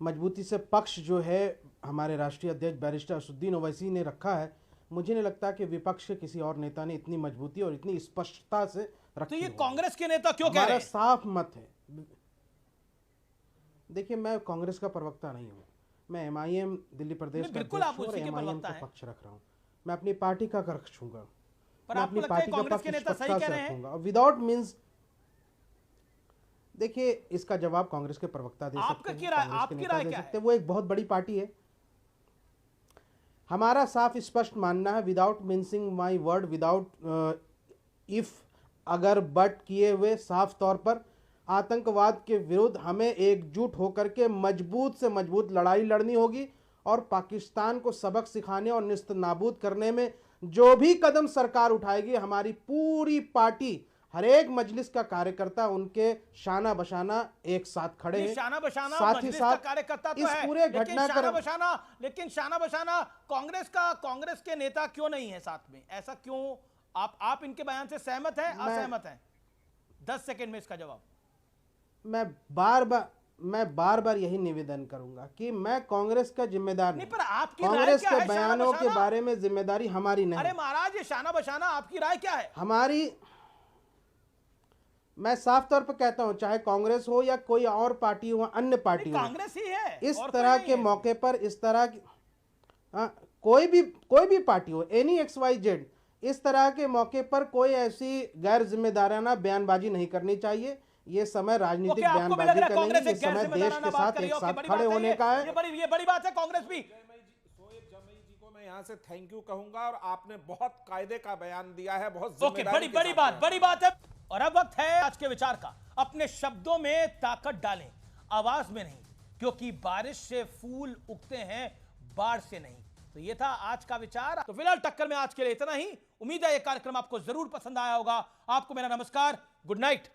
मजबूती से पक्ष जो है हमारे राष्ट्रीय अध्यक्ष बैरिस्टर असदुद्दीन ओवैसी ने रखा है, मुझे नहीं लगता कि विपक्ष के किसी और नेता ने इतनी मजबूती और इतनी स्पष्टता से रखी। तो ये कांग्रेस के नेता क्यों कह रहे हैं? साफ मत है। देखिए मैं कांग्रेस का प्रवक्ता नहीं हूँ, मैं MIM दिल्ली प्रदेश का बिल्कुल आप उसी के MIM प्रवक्ता का हैं। पक्ष रख रहा हूँ। मैं अपनी पार्टी का पक्ष रखूंगा, पर मैं आपको अपनी लगता है पार्टी का कांग्रेस पक्ष के नेता सही स्पष्टता कह से रहे हैं? रखूंगा। विदाउट मींस देखिए इसका जवाब कांग्रेस के प्रवक्ता दे सकते हैं, आपकी राय क्या है? वो एक बहुत बड़ी पार्टी है। हमारा साफ स्पष्ट मानना है, without mincing my word, without if अगर बट किए हुए, साफ तौर पर आतंकवाद के विरुद्ध हमें एकजुट होकर के मजबूत से मजबूत लड़ाई लड़नी होगी और पाकिस्तान को सबक सिखाने और निस्त नाबूद करने में जो भी कदम सरकार उठाएगी, हमारी पूरी पार्टी, हर एक मजलिस का कार्यकर्ता उनके शाना बशाना एक साथ खड़े हैं। शाना बशाना साथ ही मजलिस साथ का कार्यकर्ता तो इस है, पूरे लेकिन शाना बशाना कांग्रेस के नेता क्यों नहीं है साथ में? ऐसा क्यों? आप इनके बयान से सहमत हैं, असहमत हैं? 10 सेकंड में इसका जवाब। मैं बार बार यही निवेदन करूंगा कि मैं कांग्रेस का जिम्मेदार नहीं, पर आपकी कांग्रेस राय क्या के है? बयानों के बारे में जिम्मेदारी हमारी नहीं। अरे महाराज, ये शाना बशाना आपकी राय क्या है? मैं साफ तौर पर कहता हूं, चाहे कांग्रेस हो या कोई और पार्टी हो, अन्य पार्टी हो, कांग्रेस ही है। इस तरह के मौके पर इस तरह की कोई भी पार्टी हो, एनी XYZ, इस तरह के मौके पर कोई ऐसी गैर जिम्मेदाराना बयानबाजी नहीं करनी चाहिए। ये समय राजनीतिक बयानबाजी का नहीं, ये समय देश के साथ एक साथ खड़े होने का है। ये बड़ी बात है। कांग्रेस भी मैं यहाँ से थैंक यू कहूंगा और आपने बहुत कायदे का बयान दिया है, बहुत बड़ी बात है। और अब वक्त है आज के विचार का। अपने शब्दों में ताकत डालें, आवाज में नहीं, क्योंकि बारिश से फूल उगते हैं, बाढ़ से नहीं। तो ये था आज का विचार। तो फिलहाल टक्कर में आज के लिए इतना ही। उम्मीद है ये कार्यक्रम आपको जरूर पसंद आया होगा। आपको मेरा नमस्कार, गुड नाइट।